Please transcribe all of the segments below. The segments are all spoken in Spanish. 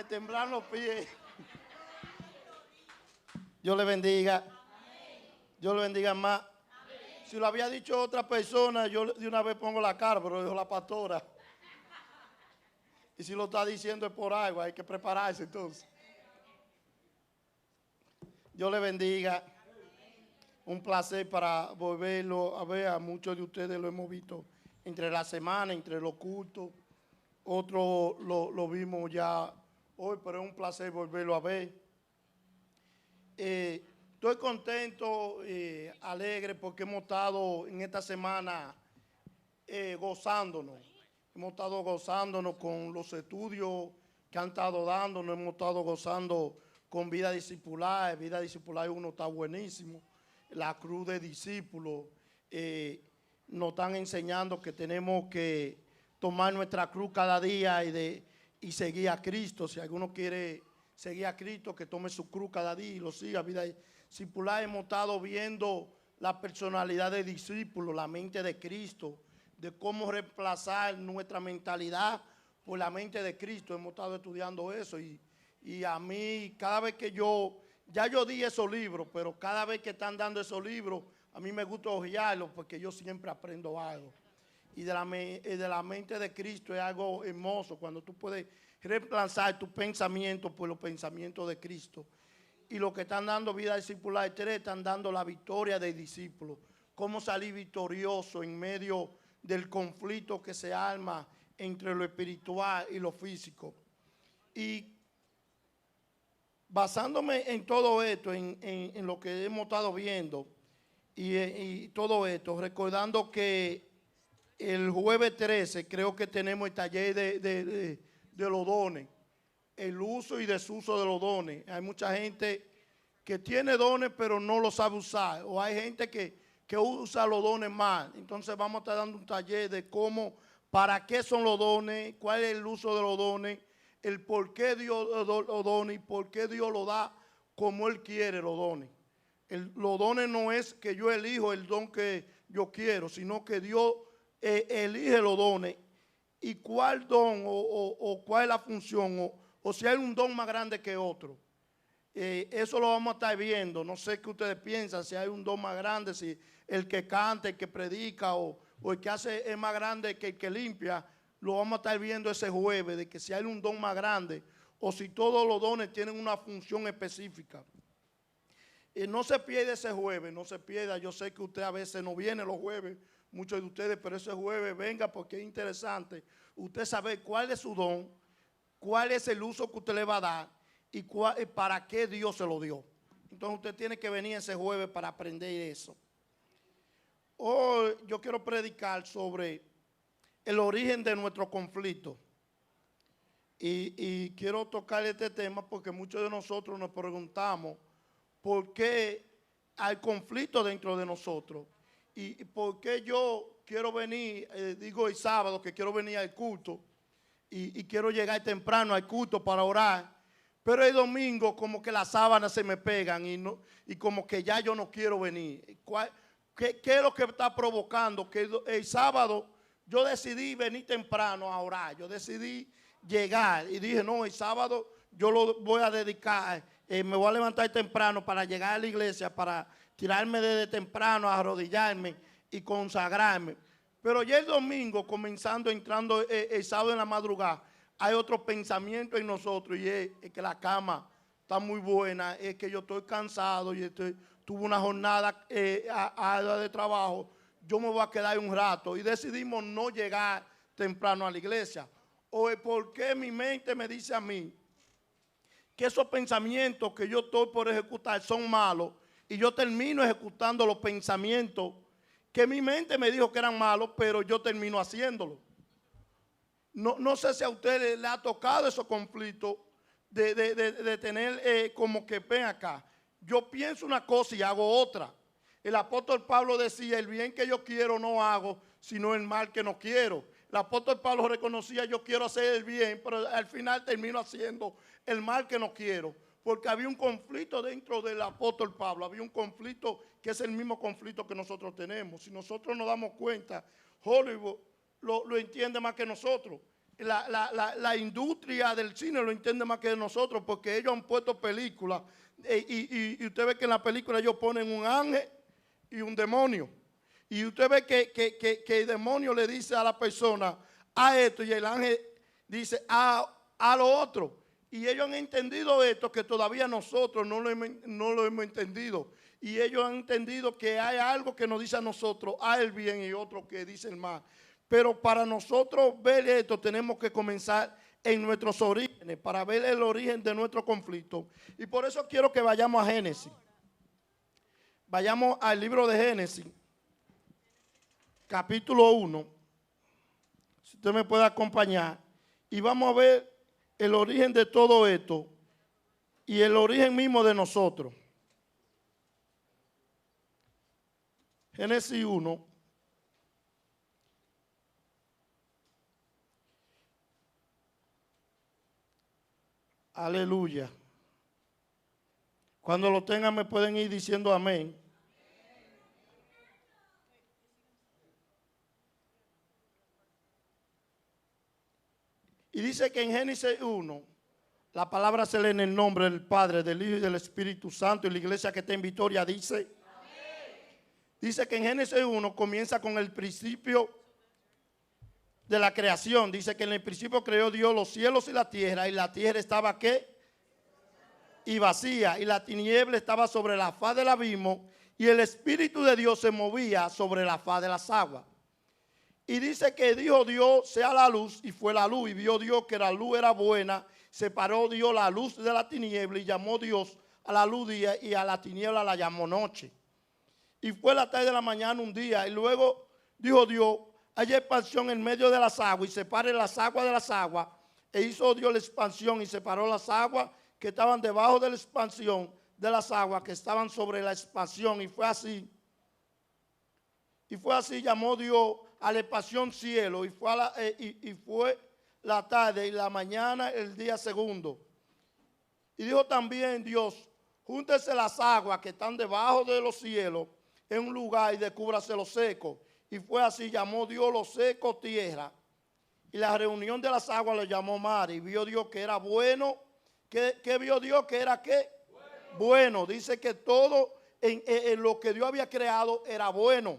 temblan los pies. Dios le bendiga. Dios le bendiga más. Si lo había dicho otra persona, yo de una vez pongo la cara, pero dijo la pastora. Y si lo está diciendo es por algo, hay que prepararse entonces. Dios le bendiga. Un placer para volverlo a ver. A muchos de ustedes lo hemos visto entre la semana, entre los cultos. Otros lo vimos ya hoy, pero es un placer volverlo a ver. Estoy contento, alegre, porque hemos estado en esta semana gozándonos. Hemos estado gozándonos con los estudios que han estado dándonos, hemos estado gozando con vida discipular. Vida discipular uno está buenísimo. La cruz de discípulos nos están enseñando que tenemos que tomar nuestra cruz cada día y seguir a Cristo. Si alguno quiere seguir a Cristo, que tome su cruz cada día y lo siga. Vida discipular, hemos estado viendo la personalidad de discípulo, la mente de Cristo, de cómo reemplazar nuestra mentalidad por la mente de Cristo. Hemos estado estudiando eso y a mí, cada vez que ya yo di esos libros, pero cada vez que están dando esos libros, a mí me gusta hojearlos porque yo siempre aprendo algo. Y de la mente de Cristo es algo hermoso, cuando tú puedes reemplazar tu pensamiento por los pensamientos de Cristo. Y lo que están dando vida discipular 3 están dando la victoria del discípulo. Cómo salir victorioso en medio del conflicto que se arma entre lo espiritual y lo físico. Y basándome en todo esto, en lo que hemos estado viendo y todo esto, recordando que el jueves 13 creo que tenemos el taller de los dones, el uso y desuso de los dones. Hay mucha gente que tiene dones pero no los sabe usar, o hay gente que usa los dones mal. Entonces vamos a estar dando un taller de cómo, para qué son los dones, cuál es el uso de los dones, el por qué Dios los dones y por qué Dios lo da como Él quiere los dones. Los dones no es que yo elijo el don que yo quiero, sino que Dios elige los dones y cuál don o cuál es la función o si hay un don más grande que otro. Eso lo vamos a estar viendo. No sé qué ustedes piensan, si hay un don más grande, si el que canta, el que predica o el que hace es más grande que el que limpia. Lo vamos a estar viendo ese jueves, de que si hay un don más grande o si todos los dones tienen una función específica. No se pierda ese jueves, no se pierda. Yo sé que usted a veces no viene los jueves, muchos de ustedes, pero ese jueves venga porque es interesante usted saber cuál es su don, cuál es el uso que usted le va a dar y para qué Dios se lo dio. Entonces usted tiene que venir ese jueves para aprender eso. Hoy yo quiero predicar sobre el origen de nuestro conflicto. Y quiero tocar este tema porque muchos de nosotros nos preguntamos por qué hay conflicto dentro de nosotros. Y por qué yo quiero venir, digo el sábado que quiero venir al culto y quiero llegar temprano al culto para orar. Pero el domingo como que las sábanas se me pegan y como que ya yo no quiero venir. ¿Qué es lo que está provocando? Que el sábado yo decidí venir temprano a orar. Yo decidí llegar y dije, no, el sábado yo lo voy a dedicar. Me voy a levantar temprano para llegar a la iglesia, para tirarme desde temprano, a arrodillarme y consagrarme. Pero ya el domingo, entrando el sábado en la madrugada, hay otro pensamiento en nosotros y es que la cama está muy buena, es que yo estoy cansado y tuve una jornada de trabajo, yo me voy a quedar un rato y decidimos no llegar temprano a la iglesia. O es porque mi mente me dice a mí que esos pensamientos que yo estoy por ejecutar son malos y yo termino ejecutando los pensamientos que mi mente me dijo que eran malos, pero yo termino haciéndolo. No sé si a usted le ha tocado esos conflictos de tener como que ven acá. Yo pienso una cosa y hago otra. El apóstol Pablo decía, el bien que yo quiero no hago, sino el mal que no quiero. El apóstol Pablo reconocía, yo quiero hacer el bien, pero al final termino haciendo el mal que no quiero. Porque había un conflicto dentro del apóstol Pablo, había un conflicto que es el mismo conflicto que nosotros tenemos. Si nosotros nos damos cuenta, Hollywood lo entiende más que nosotros. la industria del cine lo entiende más que nosotros, porque ellos han puesto películas y usted ve que en la película ellos ponen un ángel y un demonio. Y usted ve que el demonio le dice a la persona, a esto, y el ángel dice, a lo otro. Y ellos han entendido esto que todavía nosotros no lo hemos entendido. Y ellos han entendido que hay algo que nos dice a nosotros, a el bien, y otro que dice el mal. Pero para nosotros ver esto tenemos que comenzar en nuestros orígenes, para ver el origen de nuestro conflicto. Y por eso quiero que vayamos a Génesis. Vayamos al libro de Génesis, capítulo 1. Si usted me puede acompañar. Y vamos a ver el origen de todo esto y el origen mismo de nosotros. Génesis 1. Aleluya. Cuando lo tengan me pueden ir diciendo amén. Y dice que en Génesis 1, la palabra se lee en el nombre del Padre, del Hijo y del Espíritu Santo. Y la iglesia que está en Victoria dice, dice que en Génesis 1 comienza con el principio de la creación. Dice que en el principio creó Dios los cielos y la tierra estaba ¿qué? Y vacía, y la tiniebla estaba sobre la faz del abismo, y el Espíritu de Dios se movía sobre la faz de las aguas. Y dice que dijo Dios, sea la luz, y fue la luz, y vio Dios que la luz era buena, separó Dios la luz de la tiniebla, y llamó Dios a la luz día, y a la tiniebla la llamó noche. Y fue la tarde de la mañana un día, y luego dijo Dios, haya expansión en medio de las aguas, y separe las aguas de las aguas, e hizo Dios la expansión, y separó las aguas que estaban debajo de la expansión de las aguas que estaban sobre la expansión, y fue así. Y fue así, llamó Dios a la expansión cielo, y fue la tarde y la mañana el día segundo. Y dijo también Dios, júntese las aguas que están debajo de los cielos en un lugar y descúbrase lo seco. Y fue así, llamó Dios lo seco tierra. Y la reunión de las aguas le llamó mar, y vio Dios que era bueno. ¿Qué vio Dios? Que era ¿qué? Bueno. Dice que todo en lo que Dios había creado era bueno.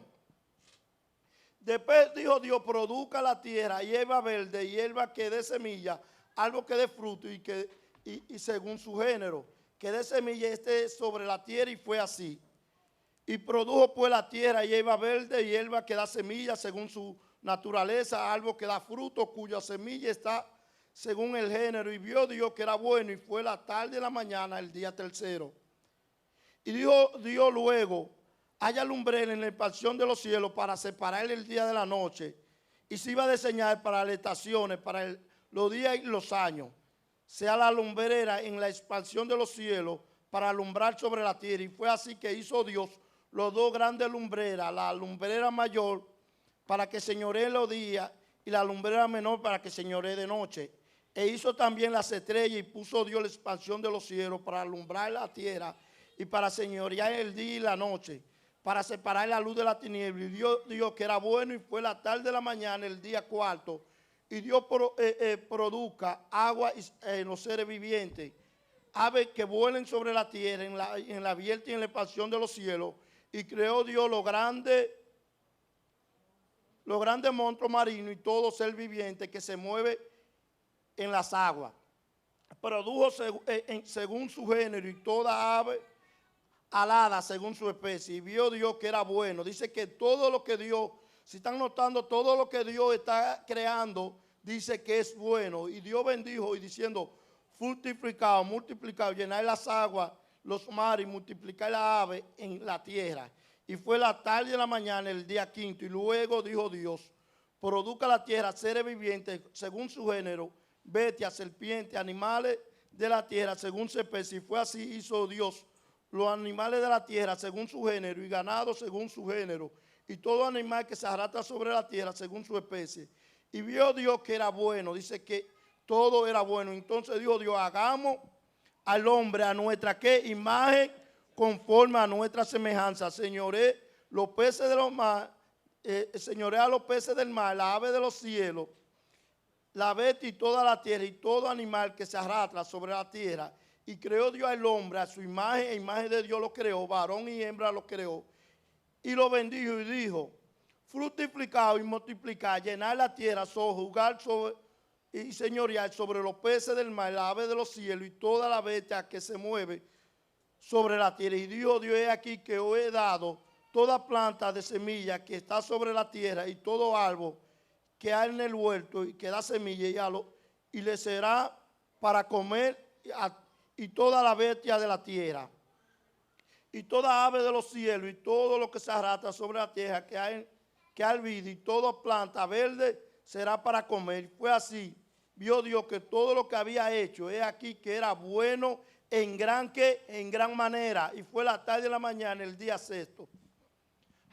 Después dijo Dios, produzca la tierra hierba verde, hierba que dé semilla, algo que dé fruto y según su género, que dé semilla esté sobre la tierra, y fue así. Y produjo pues la tierra hierba verde, hierba que da semilla según su naturaleza, algo que da fruto cuya semilla está según el género. Y vio Dios que era bueno, y fue la tarde y la mañana el día tercero. Y dijo Dios luego, haya lumbrera en la expansión de los cielos para separar el día de la noche, y se iba a diseñar para las estaciones, para los días y los años. Sea la lumbrera en la expansión de los cielos para alumbrar sobre la tierra. Y fue así que hizo Dios los dos grandes lumbreras, la lumbrera mayor para que señoree los días, y la lumbrera menor para que señoree de noche. E hizo también las estrellas, y puso Dios la expansión de los cielos para alumbrar la tierra, y para señorear el día y la noche, para separar la luz de la tiniebla. Y Dios dijo que era bueno, y fue la tarde de la mañana el día cuarto. Y Dios produzca agua en los seres vivientes, aves que vuelen sobre la tierra, en la abierta y en la expansión de los cielos. Y creó Dios los grandes monstruos marinos y todo ser viviente que se mueve en las aguas. Produjo según su género, y toda ave alada según su especie. Y vio Dios que era bueno. Dice que todo lo que Dios, si están notando, todo lo que Dios está creando, dice que es bueno. Y Dios bendijo y diciendo, fructificado, multiplicado, llenar las aguas, los mares, y multiplicar las aves en la tierra. Y fue la tarde de la mañana el día quinto. Y luego dijo Dios, produzca la tierra seres vivientes según su género, bestias, serpientes, animales de la tierra según su especie. Y fue así, hizo Dios los animales de la tierra según su género, y ganado según su género, y todo animal que se arrastra sobre la tierra según su especie. Y vio Dios que era bueno. Dice que todo era bueno. Entonces dijo Dios, hagamos al hombre a nuestra ¿qué? Imagen, conforme a nuestra semejanza. Señoré los peces de los mar, señorea a los peces del mar, las aves de los cielos, la bestia y toda la tierra y todo animal que se arrastra sobre la tierra. Y creó Dios al hombre, a su imagen e imagen de Dios lo creó, varón y hembra lo creó. Y lo bendijo y dijo, fructificad y multiplicad, llenar la tierra, jugar sobre y señorear sobre los peces del mar, las aves de los cielos y toda la bestia que se mueve sobre la tierra. Y dijo Dios, he aquí que os he dado toda planta de semilla que está sobre la tierra y todo árbol que hay en el huerto y que da semilla y le será para comer y toda la bestia de la tierra y toda ave de los cielos y todo lo que se arrastra sobre la tierra que hay vida y toda planta verde será para comer. Fue así, vio Dios que todo lo que había hecho, he aquí que era bueno en gran manera. Y fue la tarde de la mañana, el día sexto.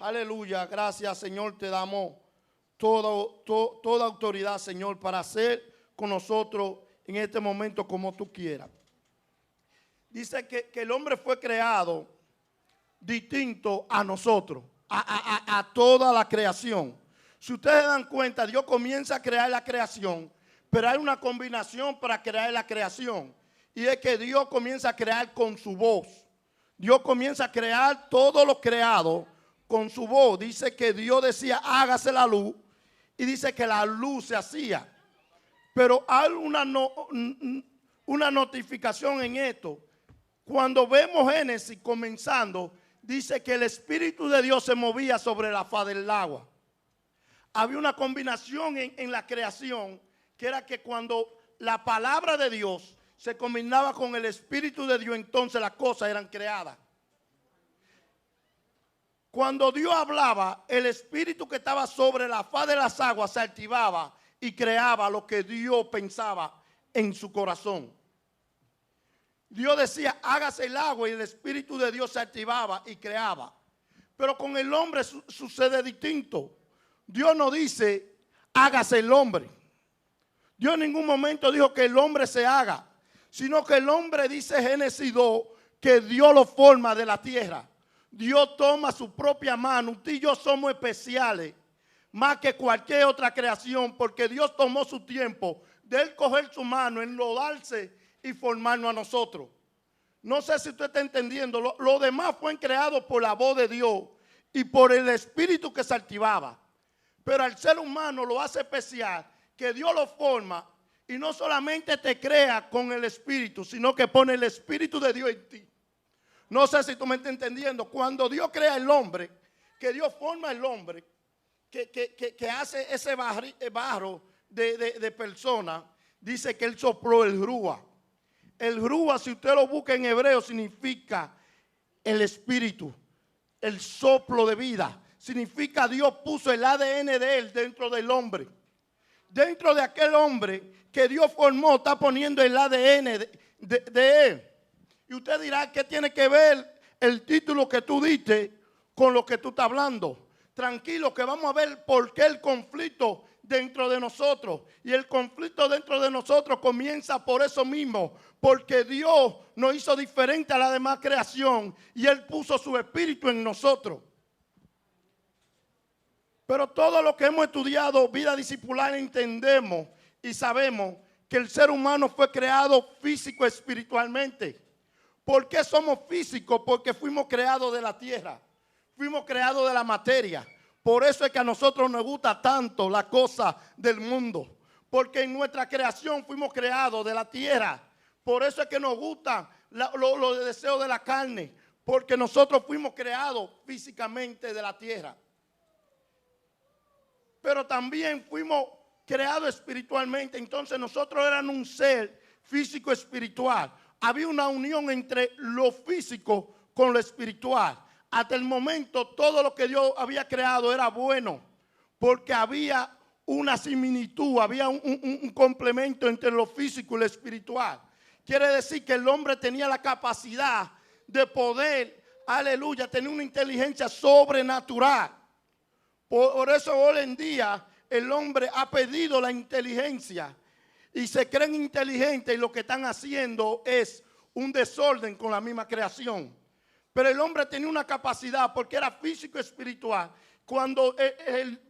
Aleluya, gracias Señor, te damos toda autoridad, Señor, para hacer con nosotros en este momento como tú quieras. Dice que el hombre fue creado distinto a nosotros, a toda la creación. Si ustedes se dan cuenta, Dios comienza a crear la creación, pero hay una combinación para crear la creación. Y es que Dios comienza a crear con su voz. Dios comienza a crear todo lo creado con su voz. Dice que Dios decía, hágase la luz. Y dice que la luz se hacía. Pero hay una notificación en esto. Cuando vemos Génesis comenzando, dice que el Espíritu de Dios se movía sobre la faz del agua. Había una combinación en la creación, que era que cuando la palabra de Dios se combinaba con el Espíritu de Dios, entonces las cosas eran creadas. Cuando Dios hablaba, el Espíritu que estaba sobre la faz de las aguas se activaba y creaba lo que Dios pensaba en su corazón. Dios decía, hágase el agua, y el Espíritu de Dios se activaba y creaba. Pero con el hombre sucede distinto. Dios no dice, hágase el hombre. Dios en ningún momento dijo que el hombre se haga, sino que el hombre, dice Génesis 2, que Dios lo forma de la tierra. Dios toma su propia mano. Usted y yo somos especiales, más que cualquier otra creación, porque Dios tomó su tiempo de él coger su mano, enlodarse y formarnos a nosotros. No sé si usted está entendiendo. Lo demás fue creado por la voz de Dios y por el Espíritu que se activaba. Pero al ser humano lo hace especial, que Dios lo forma y no solamente te crea con el Espíritu, sino que pone el Espíritu de Dios en ti. No sé si tú me estás entendiendo. Cuando Dios crea el hombre, que Dios forma el hombre, que hace ese barro de persona, dice que él sopló el rúa. El rúa, si usted lo busca en hebreo, significa el espíritu, el soplo de vida. Significa Dios puso el ADN de él dentro del hombre. Dentro de aquel hombre que Dios formó, está poniendo el ADN de él. Y usted dirá, ¿qué tiene que ver el título que tú diste con lo que tú estás hablando? Tranquilo, que vamos a ver por qué el conflicto dentro de nosotros. Y el conflicto dentro de nosotros comienza por eso mismo, porque Dios nos hizo diferente a la demás creación y Él puso su espíritu en nosotros. Pero todo lo que hemos estudiado, vida discipular, entendemos y sabemos que el ser humano fue creado físico espiritualmente. ¿Por qué somos físicos? Porque fuimos creados de la tierra, fuimos creados de la materia. Por eso es que a nosotros nos gusta tanto la cosa del mundo, porque en nuestra creación fuimos creados de la tierra. Por eso es que nos gustan los deseos de la carne, porque nosotros fuimos creados físicamente de la tierra. Pero también fuimos creados espiritualmente. Entonces nosotros éramos un ser físico espiritual. Había una unión entre lo físico con lo espiritual. Hasta el momento todo lo que Dios había creado era bueno, porque había una similitud, había un complemento entre lo físico y lo espiritual. Quiere decir que el hombre tenía la capacidad de poder, aleluya, tener una inteligencia sobrenatural. Por eso hoy en día el hombre ha perdido la inteligencia y se creen inteligentes, y lo que están haciendo es un desorden con la misma creación. Pero el hombre tenía una capacidad, porque era físico y espiritual, cuando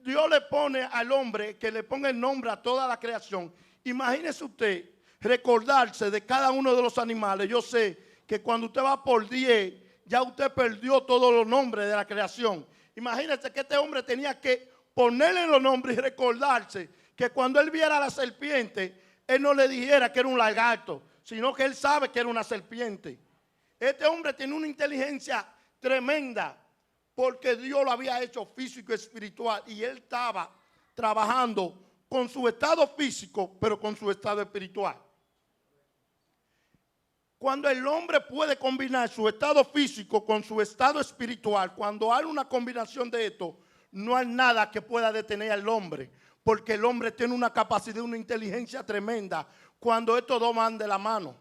Dios le pone al hombre, que le ponga el nombre a toda la creación, imagínese usted recordarse de cada uno de los animales. Yo sé que cuando usted va por 10, ya usted perdió todos los nombres de la creación. Imagínese que este hombre tenía que ponerle los nombres y recordarse que cuando él viera a la serpiente, él no le dijera que era un lagarto, sino que él sabe que era una serpiente. Este hombre tiene una inteligencia tremenda porque Dios lo había hecho físico y espiritual, y él estaba trabajando con su estado físico, pero con su estado espiritual. Cuando el hombre puede combinar su estado físico con su estado espiritual, cuando hay una combinación de esto, no hay nada que pueda detener al hombre, porque el hombre tiene una capacidad, una inteligencia tremenda cuando estos dos van de la mano.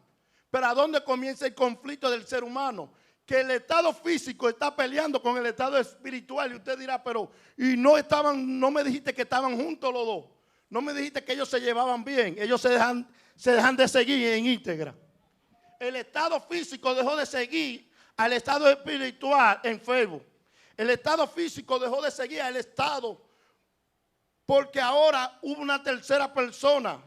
Pero ¿a dónde comienza el conflicto del ser humano? Que el estado físico está peleando con el estado espiritual, y usted dirá, pero y no me dijiste que estaban juntos los dos, no me dijiste que ellos se llevaban bien, ellos se dejan de seguir en íntegra. El estado físico dejó de seguir al estado espiritual enfermo. El estado físico dejó de seguir al estado porque ahora hubo una tercera persona.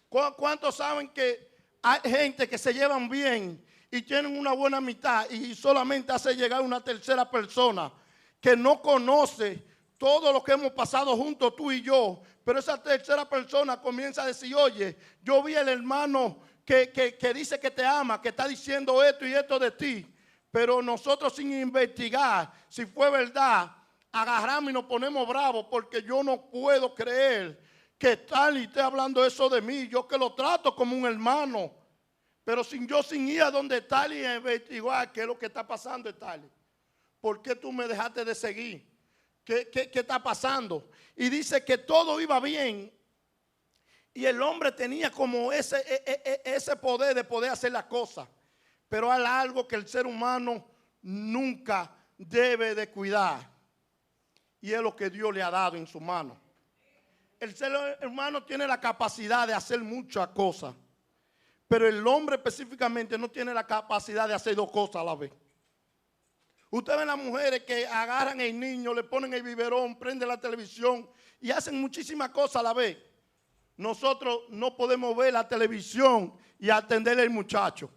¿Cuántos saben que hay gente que se llevan bien y tienen una buena amistad y solamente hace llegar una tercera persona que no conoce todo lo que hemos pasado juntos tú y yo? Pero esa tercera persona comienza a decir, oye, yo vi al hermano que dice que te ama, que está diciendo esto y esto de ti, pero nosotros sin investigar si fue verdad, agarramos y nos ponemos bravos porque yo no puedo creer que tal y esté hablando eso de mí, yo que lo trato como un hermano, pero sin ir a donde tal y investigar qué es lo que está pasando tal. ¿Por qué tú me dejaste de seguir? ¿Qué está pasando? Y dice que todo iba bien. Y el hombre tenía como ese poder de poder hacer las cosas. Pero hay algo que el ser humano nunca debe de cuidar. Y es lo que Dios le ha dado en su mano. El ser humano tiene la capacidad de hacer muchas cosas. Pero el hombre específicamente no tiene la capacidad de hacer dos cosas a la vez. Ustedes ven las mujeres que agarran el niño, le ponen el biberón, prenden la televisión y hacen muchísimas cosas a la vez. Nosotros no podemos ver la televisión y atenderle al muchacho.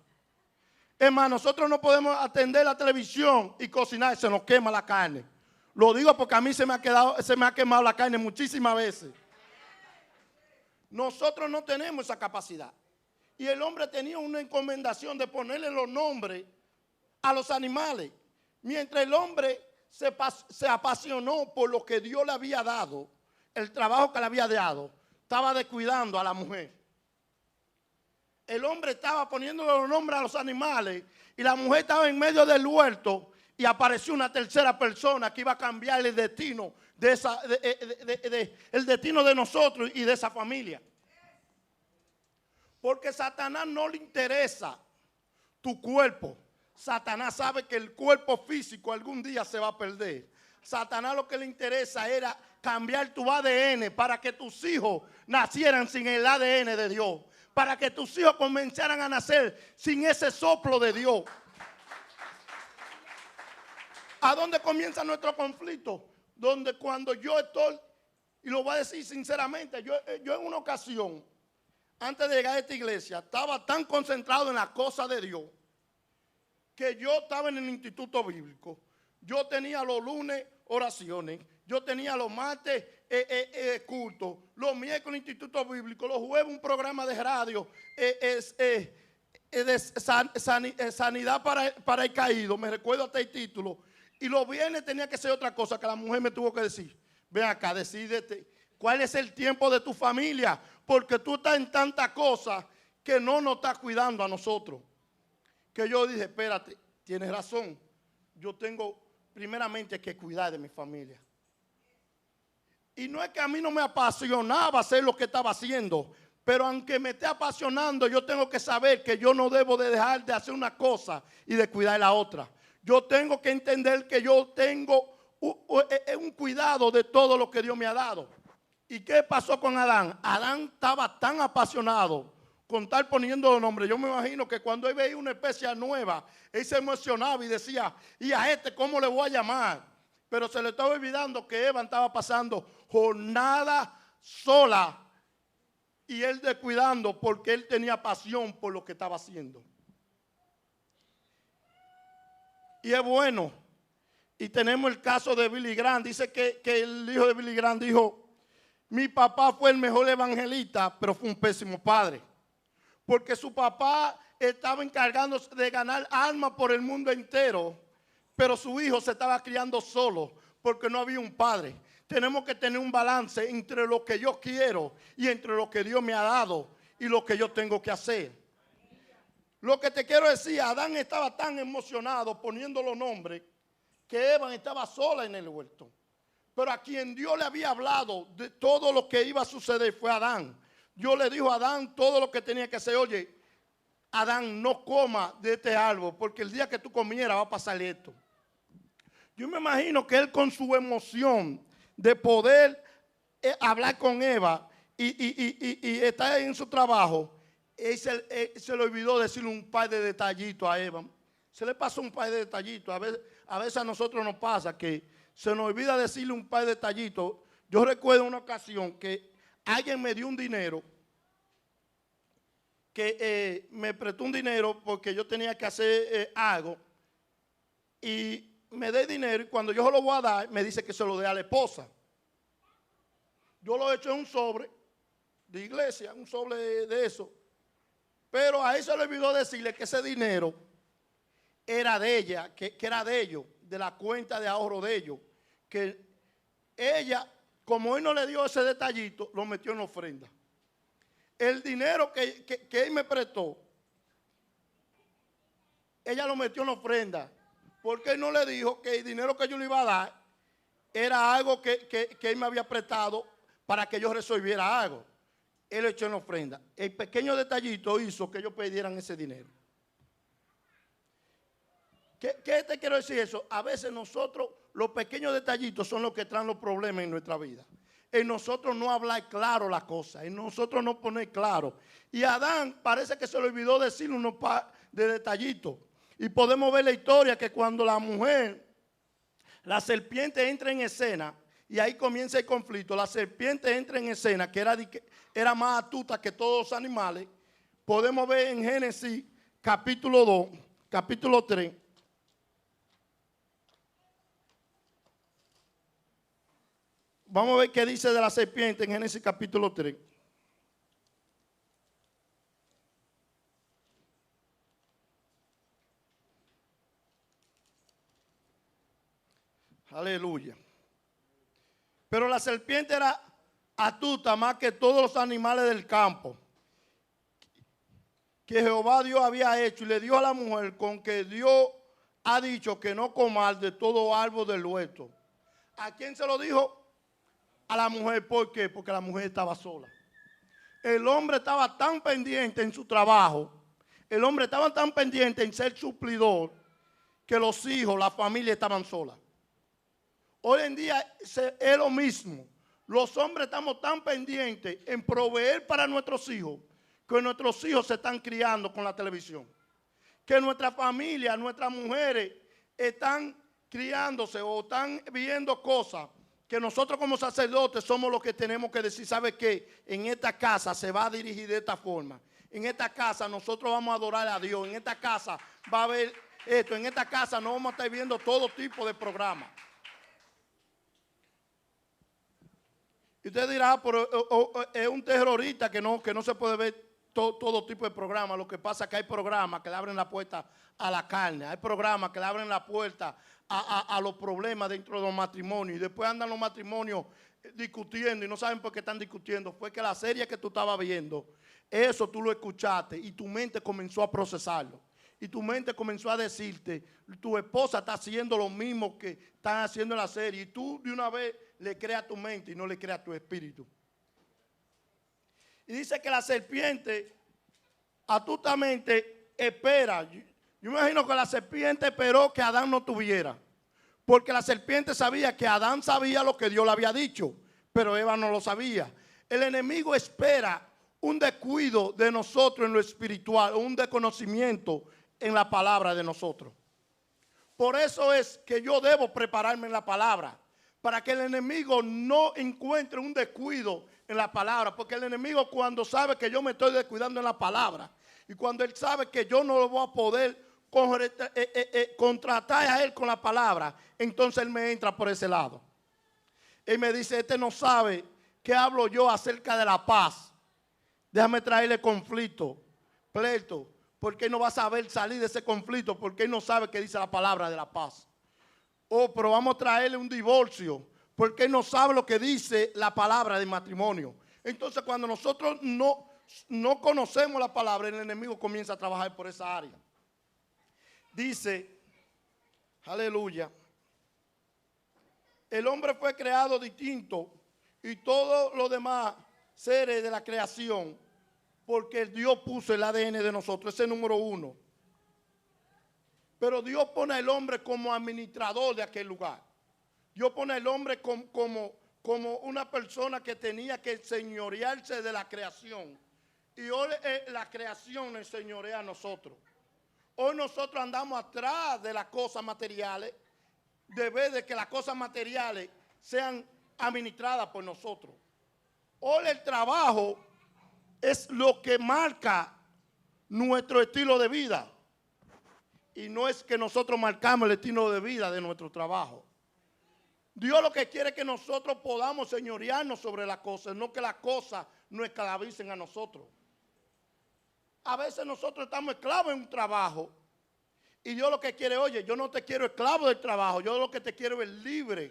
Es más, nosotros no podemos atender la televisión y cocinar y se nos quema la carne. Lo digo porque a mí se me ha quemado la carne muchísimas veces. Nosotros no tenemos esa capacidad. Y el hombre tenía una encomendación de ponerle los nombres a los animales. Mientras el hombre se apasionó por lo que Dios le había dado, el trabajo que le había dado, estaba descuidando a la mujer. El hombre estaba poniéndole los nombres a los animales y la mujer estaba en medio del huerto y apareció una tercera persona que iba a cambiar el destino el destino de nosotros y de esa familia. Porque a Satanás no le interesa tu cuerpo. Satanás sabe que el cuerpo físico algún día se va a perder. Satanás lo que le interesa era cambiar tu ADN para que tus hijos nacieran sin el ADN de Dios. Para que tus hijos comenzaran a nacer sin ese soplo de Dios. ¿A dónde comienza nuestro conflicto? Donde cuando yo estoy, y lo voy a decir sinceramente, yo en una ocasión, antes de llegar a esta iglesia, estaba tan concentrado en las cosas de Dios, que yo estaba en el instituto bíblico. Yo tenía los lunes oraciones, yo tenía los martes cultos, los miércoles instituto bíblico, los jueves un programa de radio de sanidad para el caído, me recuerdo hasta el título, y los viernes tenía que ser otra cosa que la mujer me tuvo que decir. Ven acá, decídete, ¿cuál es el tiempo de tu familia? Porque tú estás en tantas cosas que no nos estás cuidando a nosotros. Que yo dije, espérate, tienes razón, yo tengo primeramente que cuidar de mi familia. Y no es que a mí no me apasionaba hacer lo que estaba haciendo, pero aunque me esté apasionando, yo tengo que saber que yo no debo de dejar de hacer una cosa y de cuidar la otra. Yo tengo que entender que yo tengo un cuidado de todo lo que Dios me ha dado. ¿Y qué pasó con Adán? Adán estaba tan apasionado con estar poniendo los nombres. Yo me imagino que cuando él veía una especie nueva, él se emocionaba y decía, ¿y a este cómo le voy a llamar? Pero se le estaba olvidando que Eva estaba pasando jornada sola y él descuidando porque él tenía pasión por lo que estaba haciendo. Y es bueno. Y tenemos el caso de Billy Graham. Dice que el hijo de Billy Graham dijo: mi papá fue el mejor evangelista, pero fue un pésimo padre. Porque su papá estaba encargándose de ganar almas por el mundo entero, pero su hijo se estaba criando solo porque no había un padre. Tenemos que tener un balance entre lo que yo quiero y entre lo que Dios me ha dado y lo que yo tengo que hacer. Lo que te quiero decir, Adán estaba tan emocionado poniendo los nombres que Eva estaba sola en el huerto. Pero a quien Dios le había hablado de todo lo que iba a suceder fue Adán. Dios le dijo a Adán todo lo que tenía que hacer. Oye, Adán, no coma de este árbol, porque el día que tú comieras va a pasar esto. Yo me imagino que él, con su emoción de poder hablar con Eva y estar en su trabajo, él se le olvidó decirle un par de detallitos a Eva. Se le pasó un par de detallitos. A veces a nosotros nos pasa que se nos olvida decirle un par de detallitos. Yo recuerdo una ocasión que alguien me dio un dinero, que me prestó un dinero porque yo tenía que hacer algo, y me dé dinero, y cuando yo se lo voy a dar, me dice que se lo dé a la esposa. Yo lo he hecho en un sobre de iglesia, un sobre de eso, pero a eso le olvidó decirle que ese dinero era de ella, que era de ellos, de la cuenta de ahorro de ellos, que ella, como él no le dio ese detallito, lo metió en la ofrenda. El dinero que él me prestó, ella lo metió en la ofrenda, porque él no le dijo que el dinero que yo le iba a dar era algo que él me había prestado para que yo resolviera algo. Él lo echó en la ofrenda. El pequeño detallito hizo que ellos perdieran ese dinero. ¿Qué te quiero decir eso? A veces nosotros, los pequeños detallitos son los que traen los problemas en nuestra vida. En nosotros no hablar claro la cosa, en nosotros no poner claro. Y a Adán parece que se le olvidó decirle unos par de detallitos. Y podemos ver la historia que cuando la mujer, la serpiente entra en escena, y ahí comienza el conflicto. La serpiente entra en escena, que era más astuta que todos los animales. Podemos ver en Génesis capítulo 2, capítulo 3. Vamos a ver qué dice de la serpiente en Génesis capítulo 3. Aleluya. Pero la serpiente era astuta más que todos los animales del campo que Jehová Dios había hecho, y le dijo a la mujer: con que Dios ha dicho que no comas de todo árbol del huerto. ¿A quién se lo dijo? A la mujer. ¿Por qué? Porque la mujer estaba sola. El hombre estaba tan pendiente en su trabajo, el hombre estaba tan pendiente en ser suplidor, que los hijos, la familia estaban solas. Hoy en día es lo mismo. Los hombres estamos tan pendientes en proveer para nuestros hijos, que nuestros hijos se están criando con la televisión. Que nuestra familia, nuestras mujeres están criándose o están viendo cosas que nosotros como sacerdotes somos los que tenemos que decir: ¿sabe qué? En esta casa se va a dirigir de esta forma. En esta casa nosotros vamos a adorar a Dios. En esta casa va a haber esto. En esta casa no vamos a estar viendo todo tipo de programas. Y usted dirá: pero es un terrorista que no se puede ver todo tipo de programas. Lo que pasa es que hay programas que le abren la puerta a la carne. Hay programas que le abren la puerta a los problemas dentro de los matrimonios. Y después andan los matrimonios discutiendo y no saben por qué están discutiendo. Fue que la serie que tú estabas viendo, eso tú lo escuchaste y tu mente comenzó a procesarlo. Y tu mente comenzó a decirte: tu esposa está haciendo lo mismo que están haciendo en la serie. Y tú de una vez le creas a tu mente y no le creas a tu espíritu. Y dice que la serpiente astutamente espera. Yo me imagino que la serpiente esperó que Adán no tuviera. Porque la serpiente sabía que Adán sabía lo que Dios le había dicho, pero Eva no lo sabía. El enemigo espera un descuido de nosotros en lo espiritual, un desconocimiento en la palabra de nosotros. Por eso es que yo debo prepararme en la palabra, para que el enemigo no encuentre un descuido en la palabra, porque el enemigo cuando sabe que yo me estoy descuidando en la palabra y cuando él sabe que yo no lo voy a poder contratar a él con la palabra, entonces él me entra por ese lado. Él me dice, este no sabe qué hablo yo acerca de la paz. Déjame traerle conflicto, pleito, porque él no va a saber salir de ese conflicto, porque él no sabe qué dice la palabra de la paz. Oh, pero vamos a traerle un divorcio, porque él no sabe lo que dice la palabra de matrimonio. Entonces, cuando nosotros no conocemos la palabra, el enemigo comienza a trabajar por esa área. Dice, aleluya, el hombre fue creado distinto y todos los demás seres de la creación, porque Dios puso el ADN de nosotros, ese es el número 1. Pero Dios pone al hombre como administrador de aquel lugar. Dios pone al hombre como una persona que tenía que señorearse de la creación. Y hoy la creación nos señorea a nosotros. Hoy nosotros andamos atrás de las cosas materiales, de vez de que las cosas materiales sean administradas por nosotros. Hoy el trabajo es lo que marca nuestro estilo de vida. Y no es que nosotros marcamos el estilo de vida de nuestro trabajo. Dios lo que quiere es que nosotros podamos señorearnos sobre las cosas, no que las cosas nos esclavicen a nosotros. A veces nosotros estamos esclavos en un trabajo y Dios lo que quiere, oye, yo no te quiero esclavo del trabajo, yo lo que te quiero es libre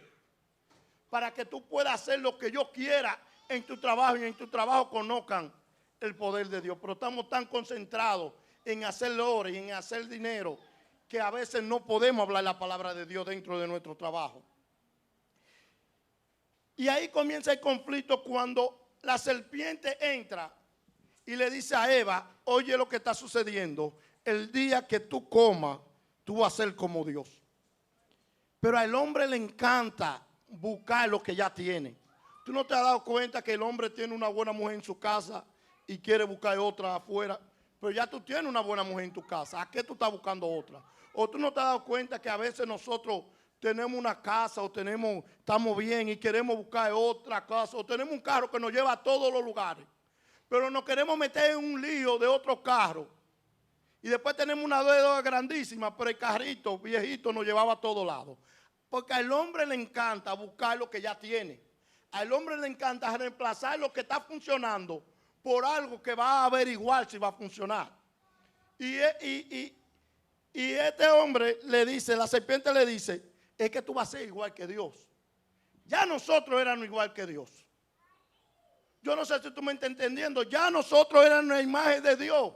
para que tú puedas hacer lo que yo quiera en tu trabajo y en tu trabajo conozcan el poder de Dios. Pero estamos tan concentrados en hacer obras y en hacer dinero que a veces no podemos hablar la palabra de Dios dentro de nuestro trabajo. Y ahí comienza el conflicto cuando la serpiente entra y le dice a Eva, oye lo que está sucediendo, el día que tú comas, tú vas a ser como Dios. Pero al hombre le encanta buscar lo que ya tiene. ¿Tú no te has dado cuenta que el hombre tiene una buena mujer en su casa y quiere buscar otra afuera? Pero ya tú tienes una buena mujer en tu casa, ¿a qué tú estás buscando otra? O tú no te has dado cuenta que a veces nosotros tenemos una casa o estamos bien y queremos buscar otra casa, o tenemos un carro que nos lleva a todos los lugares, pero nos queremos meter en un lío de otro carro y después tenemos una deuda grandísima, pero el carrito viejito nos llevaba a todos lados, porque al hombre le encanta buscar lo que ya tiene, al hombre le encanta reemplazar lo que está funcionando por algo que va a averiguar si va a funcionar. Y este hombre le dice, la serpiente le dice, es que tú vas a ser igual que Dios. Ya nosotros éramos igual que Dios. Yo no sé si tú me estás entendiendo. Ya nosotros éramos la imagen de Dios.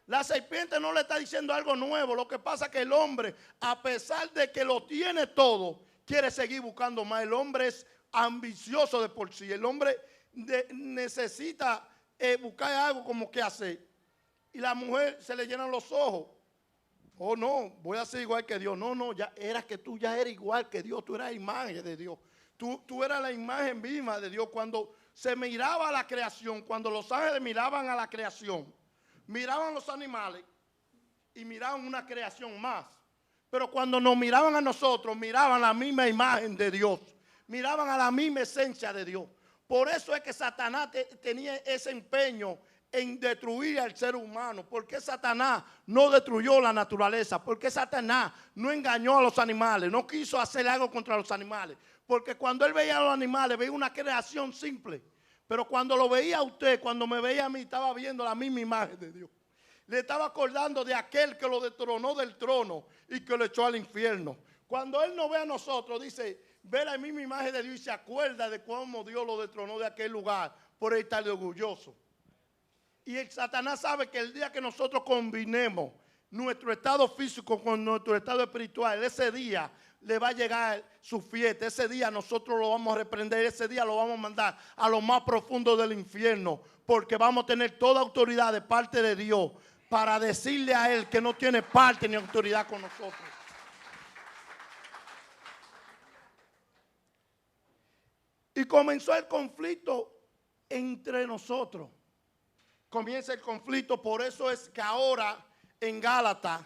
La serpiente no le está diciendo algo nuevo. Lo que pasa es que el hombre, a pesar de que lo tiene todo, quiere seguir buscando más. El hombre es ambicioso de por sí. El hombre necesita buscar algo como que hacer. Y la mujer se le llenan los ojos. Oh, no, voy a ser igual que Dios. No, ya era que tú ya eres igual que Dios. Tú eras la imagen de Dios. Tú eras la imagen misma de Dios. Cuando se miraba a la creación, cuando los ángeles miraban a la creación, miraban los animales y miraban una creación más. Pero cuando nos miraban a nosotros, miraban la misma imagen de Dios. Miraban a la misma esencia de Dios. Por eso es que Satanás tenía ese empeño en destruir al ser humano. ¿Por qué Satanás no destruyó la naturaleza? ¿Por qué Satanás no engañó a los animales? No quiso hacer algo contra los animales. Porque cuando él veía a los animales, veía una creación simple. Pero cuando lo veía a usted, cuando me veía a mí, estaba viendo la misma imagen de Dios. Le estaba acordando de aquel que lo destronó del trono y que lo echó al infierno. Cuando él nos ve a nosotros, dice, ve la misma imagen de Dios y se acuerda de cómo Dios lo destronó de aquel lugar por estar orgulloso. Y el Satanás sabe que el día que nosotros combinemos nuestro estado físico con nuestro estado espiritual, ese día le va a llegar su fiesta. Ese día nosotros lo vamos a reprender. Ese día lo vamos a mandar a lo más profundo del infierno. Porque vamos a tener toda autoridad de parte de Dios para decirle a Él que no tiene parte ni autoridad con nosotros. Y comenzó el conflicto entre nosotros. Comienza el conflicto, por eso es que ahora en Gálatas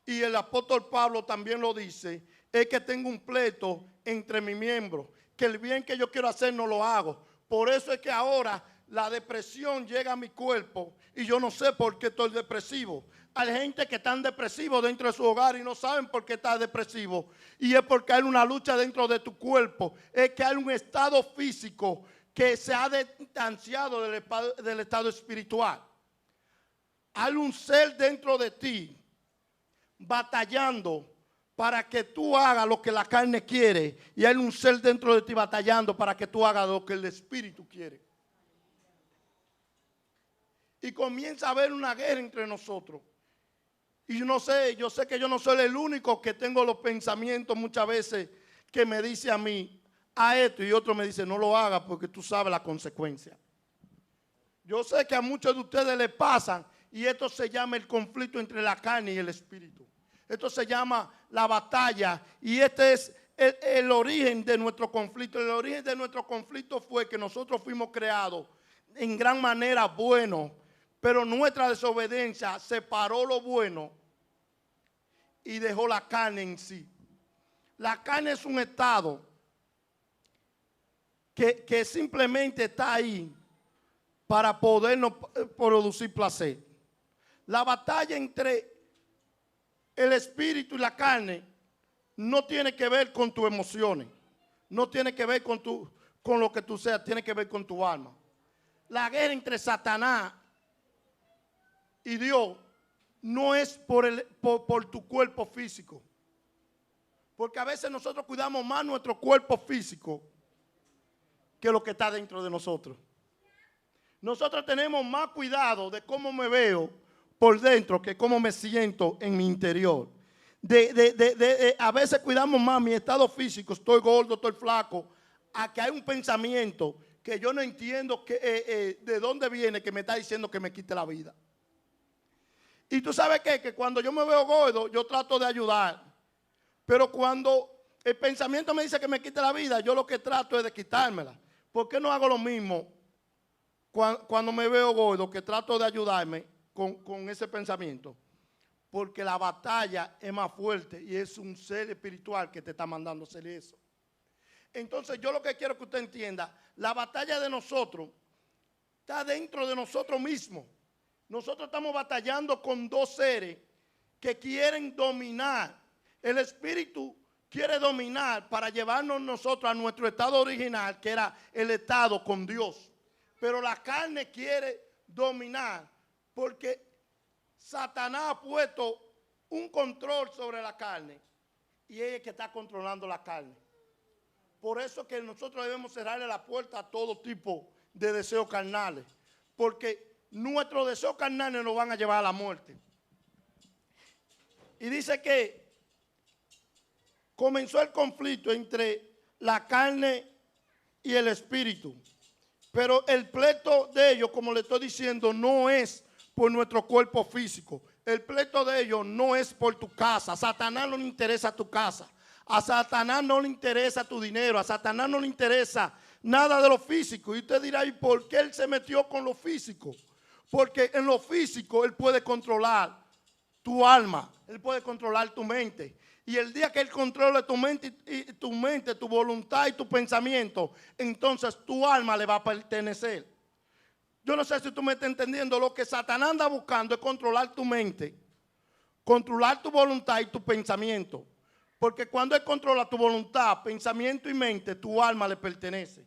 y el apóstol Pablo también lo dice, es que tengo un pleito entre mis miembros, que el bien que yo quiero hacer no lo hago. Por eso es que ahora la depresión llega a mi cuerpo y yo no sé por qué estoy depresivo. Hay gente que están depresivos dentro de su hogar y no saben por qué está depresivo. Y es porque hay una lucha dentro de tu cuerpo. Es que hay un estado físico que se ha distanciado del estado espiritual. Hay un ser dentro de ti batallando para que tú hagas lo que la carne quiere. Y hay un ser dentro de ti batallando para que tú hagas lo que el espíritu quiere. Y comienza a haber una guerra entre nosotros. Y yo sé que yo no soy el único que tengo los pensamientos muchas veces que me dice a mí, a esto, y otro me dice, no lo hagas porque tú sabes la consecuencia. Yo sé que a muchos de ustedes les pasan y esto se llama el conflicto entre la carne y el espíritu. Esto se llama la batalla y este es el origen de nuestro conflicto. El origen de nuestro conflicto fue que nosotros fuimos creados en gran manera buenos, pero nuestra desobediencia separó lo bueno y dejó la carne en sí. La carne es un estado que simplemente está ahí para podernos producir placer. La batalla entre el espíritu y la carne no tiene que ver con tus emociones, no tiene que ver con lo que tú seas, tiene que ver con tu alma. La guerra entre Satanás y Dios no es por tu cuerpo físico, porque a veces nosotros cuidamos más nuestro cuerpo físico que lo que está dentro de nosotros. Nosotros tenemos más cuidado de cómo me veo por dentro que cómo me siento en mi interior. A veces cuidamos más mi estado físico, estoy gordo, estoy flaco, a que hay un pensamiento que yo no entiendo de dónde viene que me está diciendo que me quite la vida. Y tú sabes qué, que cuando yo me veo gordo, yo trato de ayudar. Pero cuando el pensamiento me dice que me quite la vida, yo lo que trato es de quitármela. ¿Por qué no hago lo mismo cuando me veo gordo, que trato de ayudarme con ese pensamiento? Porque la batalla es más fuerte y es un ser espiritual que te está mandando hacer eso. Entonces yo lo que quiero que usted entienda, la batalla de nosotros está dentro de nosotros mismos. Nosotros estamos batallando con dos seres que quieren dominar. El espíritu quiere dominar para llevarnos nosotros a nuestro estado original, que era el estado con Dios. Pero la carne quiere dominar porque Satanás ha puesto un control sobre la carne y ella es que está controlando la carne. Por eso que nosotros debemos cerrarle la puerta a todo tipo de deseos carnales, porque nuestros deseos carnales nos van a llevar a la muerte. Y dice que comenzó el conflicto entre la carne y el espíritu. Pero el pleito de ellos, como le estoy diciendo, no es por nuestro cuerpo físico. El pleito de ellos no es por tu casa. A Satanás no le interesa tu casa. A Satanás no le interesa tu dinero. A Satanás no le interesa nada de lo físico. Y usted dirá, ¿y por qué él se metió con lo físico? Porque en lo físico él puede controlar tu alma. Él puede controlar tu mente. Y el día que él controle tu mente, tu voluntad y tu pensamiento, entonces tu alma le va a pertenecer. Yo no sé si tú me estás entendiendo. Lo que Satanás anda buscando es controlar tu mente, controlar tu voluntad y tu pensamiento. Porque cuando él controla tu voluntad, pensamiento y mente, tu alma le pertenece.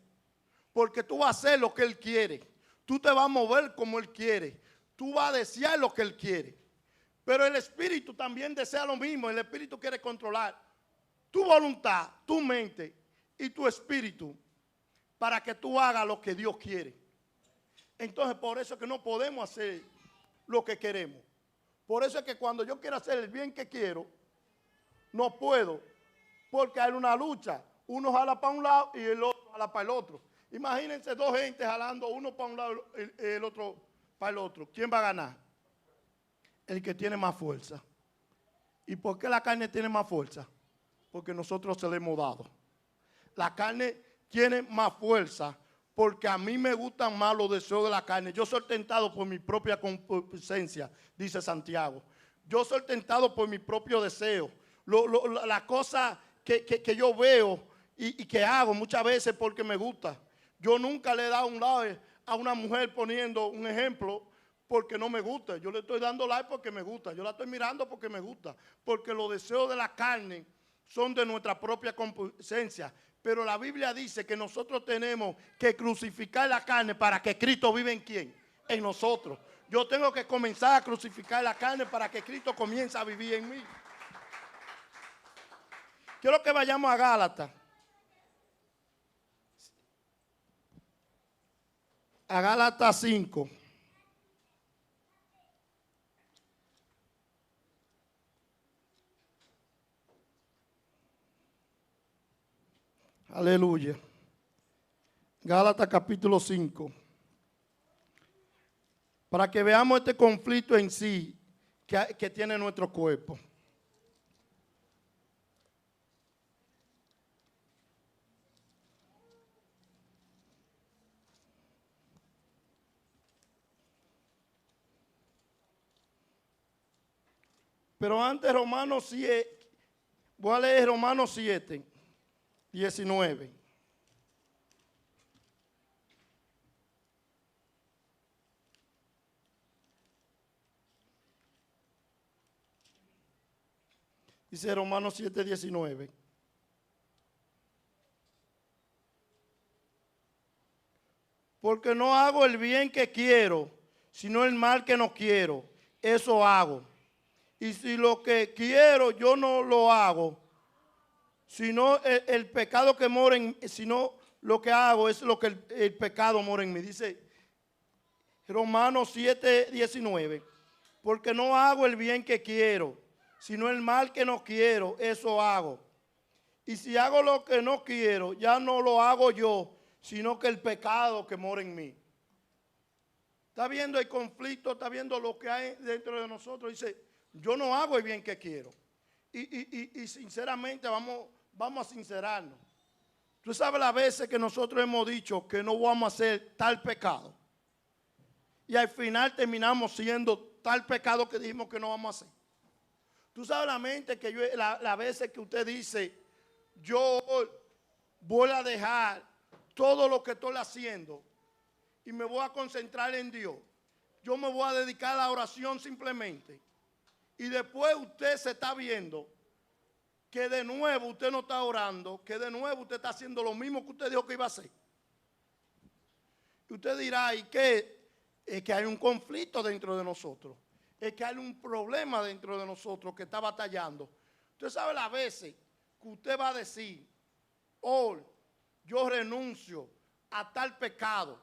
Porque tú vas a hacer lo que él quiere. Tú te vas a mover como él quiere. Tú vas a desear lo que él quiere. Pero el espíritu también desea lo mismo. El espíritu quiere controlar tu voluntad, tu mente y tu espíritu para que tú hagas lo que Dios quiere. Entonces, por eso es que no podemos hacer lo que queremos. Por eso es que cuando yo quiero hacer el bien que quiero, no puedo, porque hay una lucha. Uno jala para un lado y el otro jala para el otro. Imagínense dos gentes jalando, uno para un lado y el otro para el otro. ¿Quién va a ganar? El que tiene más fuerza. ¿Y por qué la carne tiene más fuerza? Porque nosotros se le hemos dado. La carne tiene más fuerza porque a mí me gustan más los deseos de la carne. Yo soy tentado por mi propia concupiscencia, dice Santiago. yo soy tentado por mi propio deseo. La cosa que yo veo y que hago muchas veces porque me gusta. Yo nunca le he dado un like a una mujer poniendo un ejemplo porque no me gusta. Yo le estoy dando like porque me gusta. Yo la estoy mirando porque me gusta. Porque los deseos de la carne son de nuestra propia concupiscencia. Pero la Biblia dice que nosotros tenemos que crucificar la carne para que Cristo viva en ¿quién? En nosotros. Yo tengo que comenzar a crucificar la carne para que Cristo comience a vivir en mí. Quiero que vayamos a Gálatas. A Gálatas 5. Aleluya. Gálatas capítulo 5. Para que veamos este conflicto en sí que tiene nuestro cuerpo. Pero antes Romanos 7, voy a leer Romanos 7, 19. Dice Romanos 7, 19. Porque no hago el bien que quiero, sino el mal que no quiero. Eso hago. Y si lo que quiero yo no lo hago, sino el pecado que mora en mí, sino lo que hago es lo que el pecado mora en mí. Dice Romanos 7, 19. Porque no hago el bien que quiero, sino el mal que no quiero, eso hago. Y si hago lo que no quiero, ya no lo hago yo, sino que el pecado que mora en mí. Está viendo el conflicto, está viendo lo que hay dentro de nosotros. Dice, yo no hago el bien que quiero. Y sinceramente vamos a sincerarnos. Tú sabes las veces que nosotros hemos dicho que no vamos a hacer tal pecado. Y al final terminamos siendo tal pecado que dijimos que no vamos a hacer. Tú sabes la mente que las veces que usted dice, yo voy a dejar todo lo que estoy haciendo y me voy a concentrar en Dios. Yo me voy a dedicar a la oración simplemente. Y después usted se está viendo que de nuevo usted no está orando, que de nuevo usted está haciendo lo mismo que usted dijo que iba a hacer. Y usted dirá, ¿y qué? Es que hay un conflicto dentro de nosotros. Es que hay un problema dentro de nosotros que está batallando. Usted sabe las veces que usted va a decir, hoy yo renuncio a tal pecado.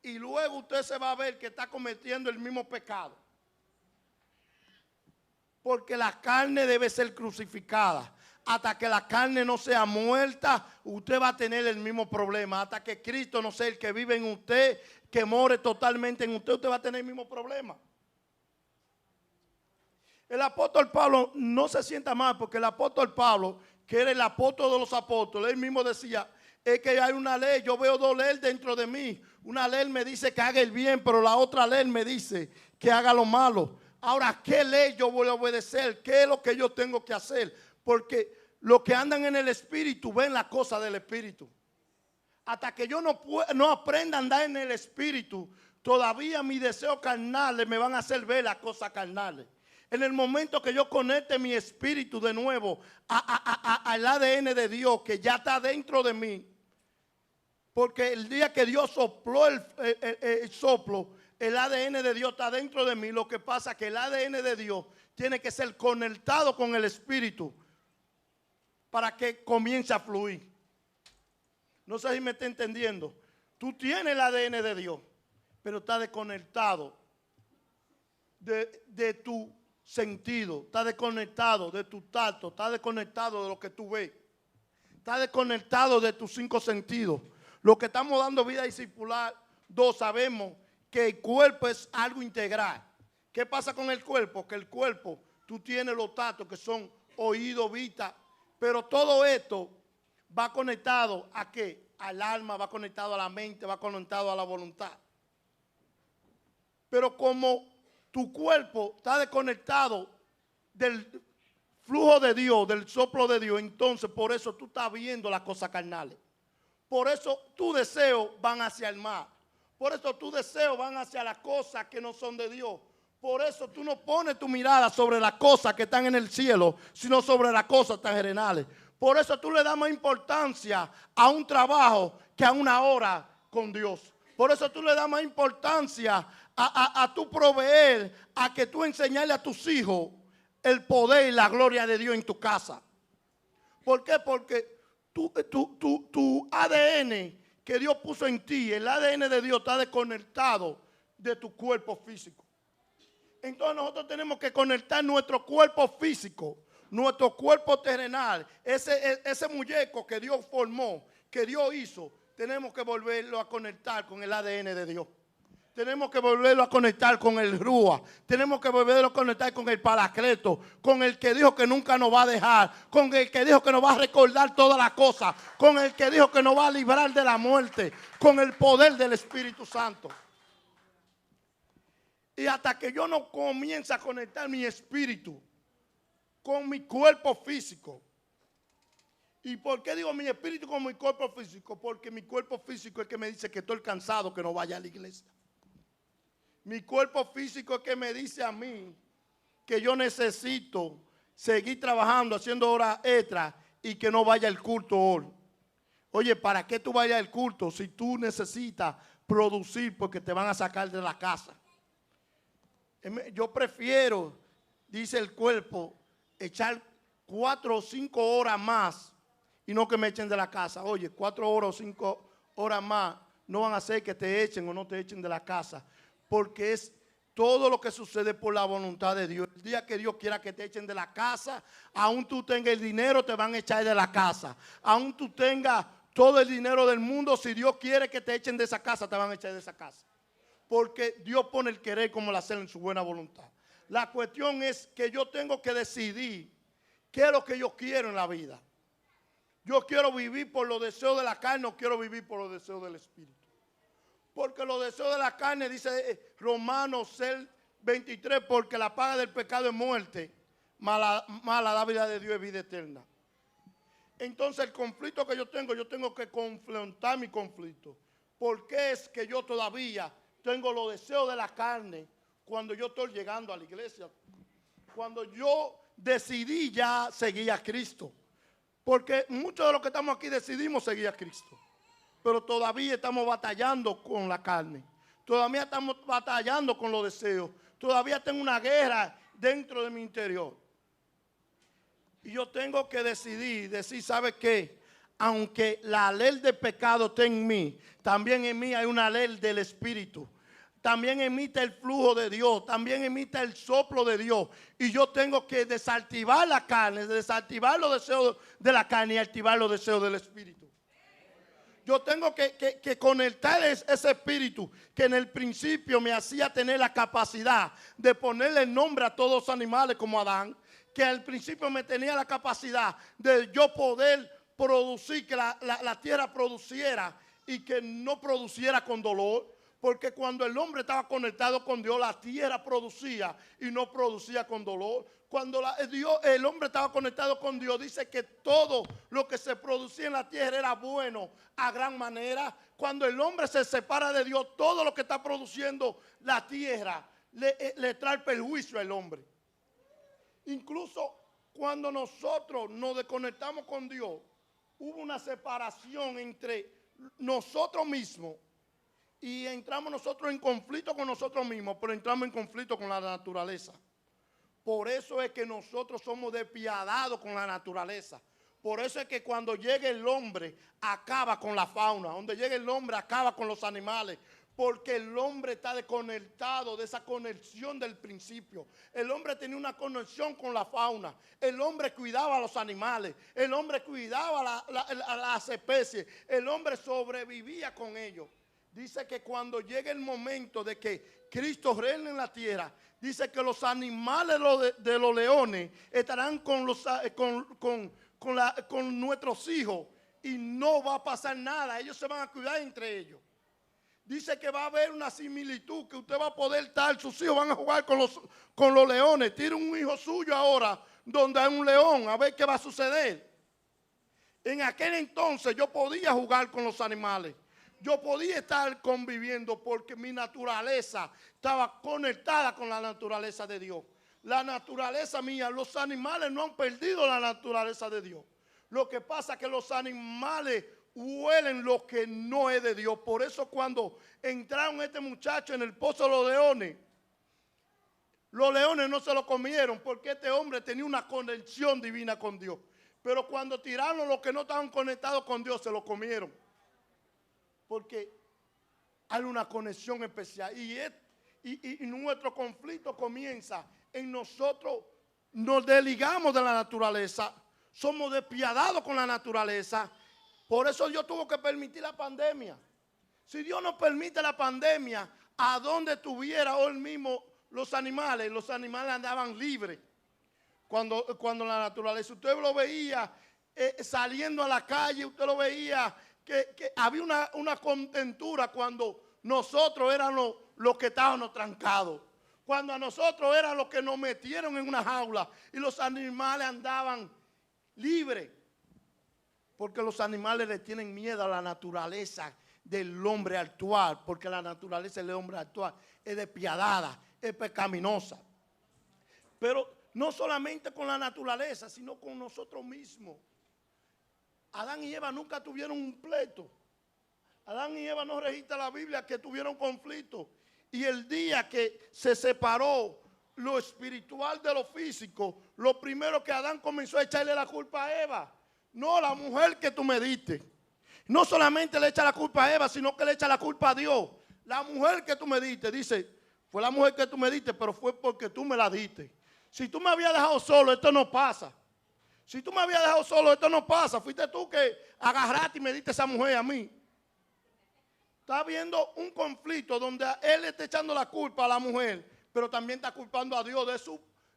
Y luego usted se va a ver que está cometiendo el mismo pecado. Porque la carne debe ser crucificada. Hasta que la carne no sea muerta, usted va a tener el mismo problema. Hasta que Cristo no sea el que vive en usted, que more totalmente en usted, usted va a tener el mismo problema. El apóstol Pablo no se sienta mal, porque el apóstol Pablo, que era el apóstol de los apóstoles, él mismo decía, es que hay una ley, yo veo dos leyes dentro de mí. Una ley me dice que haga el bien, pero la otra ley me dice que haga lo malo. Ahora, ¿qué ley yo voy a obedecer? ¿Qué es lo que yo tengo que hacer? Porque los que andan en el Espíritu ven las cosas del Espíritu. Hasta que yo no aprenda a andar en el Espíritu, todavía mis deseos carnales me van a hacer ver las cosas carnales. En el momento que yo conecte mi espíritu de nuevo al ADN de Dios que ya está dentro de mí, porque el día que Dios sopló el soplo, el ADN de Dios está dentro de mí. Lo que pasa es que el ADN de Dios tiene que ser conectado con el espíritu para que comience a fluir. No sé si me está entendiendo. Tú tienes el ADN de Dios, pero está desconectado de tu sentido, está desconectado de tu tacto, está desconectado de lo que tú ves, está desconectado de tus 5 sentidos. Lo que estamos dando vida discipular, sabemos que el cuerpo es algo integral. ¿Qué pasa con el cuerpo? Que el cuerpo, tú tienes los tactos que son oído, vista, pero todo esto va conectado ¿a qué? Al alma, va conectado a la mente, va conectado a la voluntad. Pero como tu cuerpo está desconectado del flujo de Dios, del soplo de Dios, entonces por eso tú estás viendo las cosas carnales. Por eso tus deseos van hacia el mal. Por eso tus deseos van hacia las cosas que no son de Dios. Por eso tú no pones tu mirada sobre las cosas que están en el cielo, sino sobre las cosas terrenales. Por eso tú le das más importancia a un trabajo que a una hora con Dios. Por eso tú le das más importancia a tu proveer, a que tú enseñarle a tus hijos el poder y la gloria de Dios en tu casa. ¿Por qué? Porque tu ADN que Dios puso en ti, el ADN de Dios está desconectado de tu cuerpo físico. Entonces nosotros tenemos que conectar nuestro cuerpo físico, nuestro cuerpo terrenal, ese muñeco que Dios formó, que Dios hizo, tenemos que volverlo a conectar con el ADN de Dios. Tenemos que volverlo a conectar con el Rúa. Tenemos que volverlo a conectar con el Paracleto, con el que dijo que nunca nos va a dejar, con el que dijo que nos va a recordar todas las cosas, con el que dijo que nos va a librar de la muerte, con el poder del Espíritu Santo. Y hasta que yo no comience a conectar mi espíritu con mi cuerpo físico. ¿Y por qué digo mi espíritu con mi cuerpo físico? Porque mi cuerpo físico es el que me dice que estoy cansado, que no vaya a la iglesia. Mi cuerpo físico es el que me dice a mí que yo necesito seguir trabajando, haciendo horas extras y que no vaya al culto hoy. Oye, ¿para qué tú vayas al culto si tú necesitas producir porque te van a sacar de la casa? Yo prefiero, dice el cuerpo, echar 4 o 5 horas más y no que me echen de la casa. Oye, 4 horas o 5 horas más no van a hacer que te echen o no te echen de la casa. Porque es todo lo que sucede por la voluntad de Dios. El día que Dios quiera que te echen de la casa, aún tú tengas el dinero, te van a echar de la casa. Aún tú tengas todo el dinero del mundo, si Dios quiere que te echen de esa casa, te van a echar de esa casa. Porque Dios pone el querer como el hacer en su buena voluntad. La cuestión es que yo tengo que decidir qué es lo que yo quiero en la vida. Yo quiero vivir por los deseos de la carne o quiero vivir por los deseos del Espíritu. Porque los deseos de la carne, dice Romanos 6:23, porque la paga del pecado es muerte, mala la vida de Dios es vida eterna. Entonces el conflicto que yo tengo que confrontar mi conflicto. ¿Por qué es que yo todavía tengo los deseos de la carne cuando yo estoy llegando a la iglesia? Cuando yo decidí ya seguir a Cristo. Porque muchos de los que estamos aquí decidimos seguir a Cristo. Pero todavía estamos batallando con la carne. Todavía estamos batallando con los deseos. Todavía tengo una guerra dentro de mi interior. Y yo tengo que decir, ¿sabe qué? Aunque la ley del pecado esté en mí, también en mí hay una ley del Espíritu. También emite el flujo de Dios, también emite el soplo de Dios. Y yo tengo que desactivar la carne, desactivar los deseos de la carne y activar los deseos del Espíritu. Yo tengo que conectar ese espíritu que en el principio me hacía tener la capacidad de ponerle nombre a todos los animales como Adán, que al principio me tenía la capacidad de yo poder producir, que la tierra produciera y que no produciera con dolor. Porque cuando el hombre estaba conectado con Dios, la tierra producía y no producía con dolor. Cuando el hombre estaba conectado con Dios, dice que todo lo que se producía en la tierra era bueno a gran manera. Cuando el hombre se separa de Dios, todo lo que está produciendo la tierra le trae perjuicio al hombre. Incluso cuando nosotros nos desconectamos con Dios, hubo una separación entre nosotros mismos. Y entramos nosotros en conflicto con nosotros mismos, pero entramos en conflicto con la naturaleza. Por eso es que nosotros somos despiadados con la naturaleza. Por eso es que cuando llega el hombre, acaba con la fauna. Donde llega el hombre, acaba con los animales. Porque el hombre está desconectado de esa conexión del principio. El hombre tenía una conexión con la fauna. El hombre cuidaba a los animales. El hombre cuidaba a las especies. El hombre sobrevivía con ellos. Dice que cuando llegue el momento de que Cristo reine en la tierra, dice que los animales de los leones estarán con nuestros hijos y no va a pasar nada. Ellos se van a cuidar entre ellos. dice que va a haber una similitud, que usted va a poder estar, sus hijos van a jugar con los leones. Tire un hijo suyo ahora donde hay un león, a ver qué va a suceder. En aquel entonces yo podía jugar con los animales. Yo podía estar conviviendo porque mi naturaleza estaba conectada con la naturaleza de Dios. La naturaleza mía, los animales no han perdido la naturaleza de Dios. Lo que pasa es que los animales huelen lo que no es de Dios. Por eso cuando entraron este muchacho en el pozo de los leones no se lo comieron porque este hombre tenía una conexión divina con Dios. Pero cuando tiraron los que no estaban conectados con Dios, se lo comieron. Porque hay una conexión especial. Y nuestro conflicto comienza en nosotros. Nos desligamos de la naturaleza. Somos despiadados con la naturaleza. Por eso Dios tuvo que permitir la pandemia. Si Dios no permite la pandemia, ¿a dónde estuviera hoy mismo los animales? Los animales andaban libres. Cuando la naturaleza, usted lo veía saliendo a la calle, usted lo veía que había una contentura cuando nosotros éramos los que estábamos trancados. Cuando a nosotros eran los que nos metieron en una jaula y los animales andaban libres. Porque los animales le tienen miedo a la naturaleza del hombre actual, porque la naturaleza del hombre actual es despiadada, es pecaminosa. Pero no solamente con la naturaleza, sino con nosotros mismos. Adán y Eva nunca tuvieron un pleito. Adán y Eva no registra la Biblia que tuvieron conflicto. Y el día que se separó lo espiritual de lo físico, lo primero que Adán comenzó a echarle la culpa a Eva. No, la mujer que tú me diste. No solamente le echa la culpa a Eva, sino que le echa la culpa a Dios. La mujer que tú me diste, dice, fue la mujer que tú me diste, pero fue porque tú me la diste. Si tú me habías dejado solo, esto no pasa. Si tú me habías dejado solo, esto no pasa. Fuiste tú que agarraste y me diste esa mujer a mí. Está habiendo un conflicto donde él le está echando la culpa a la mujer, pero también está culpando a Dios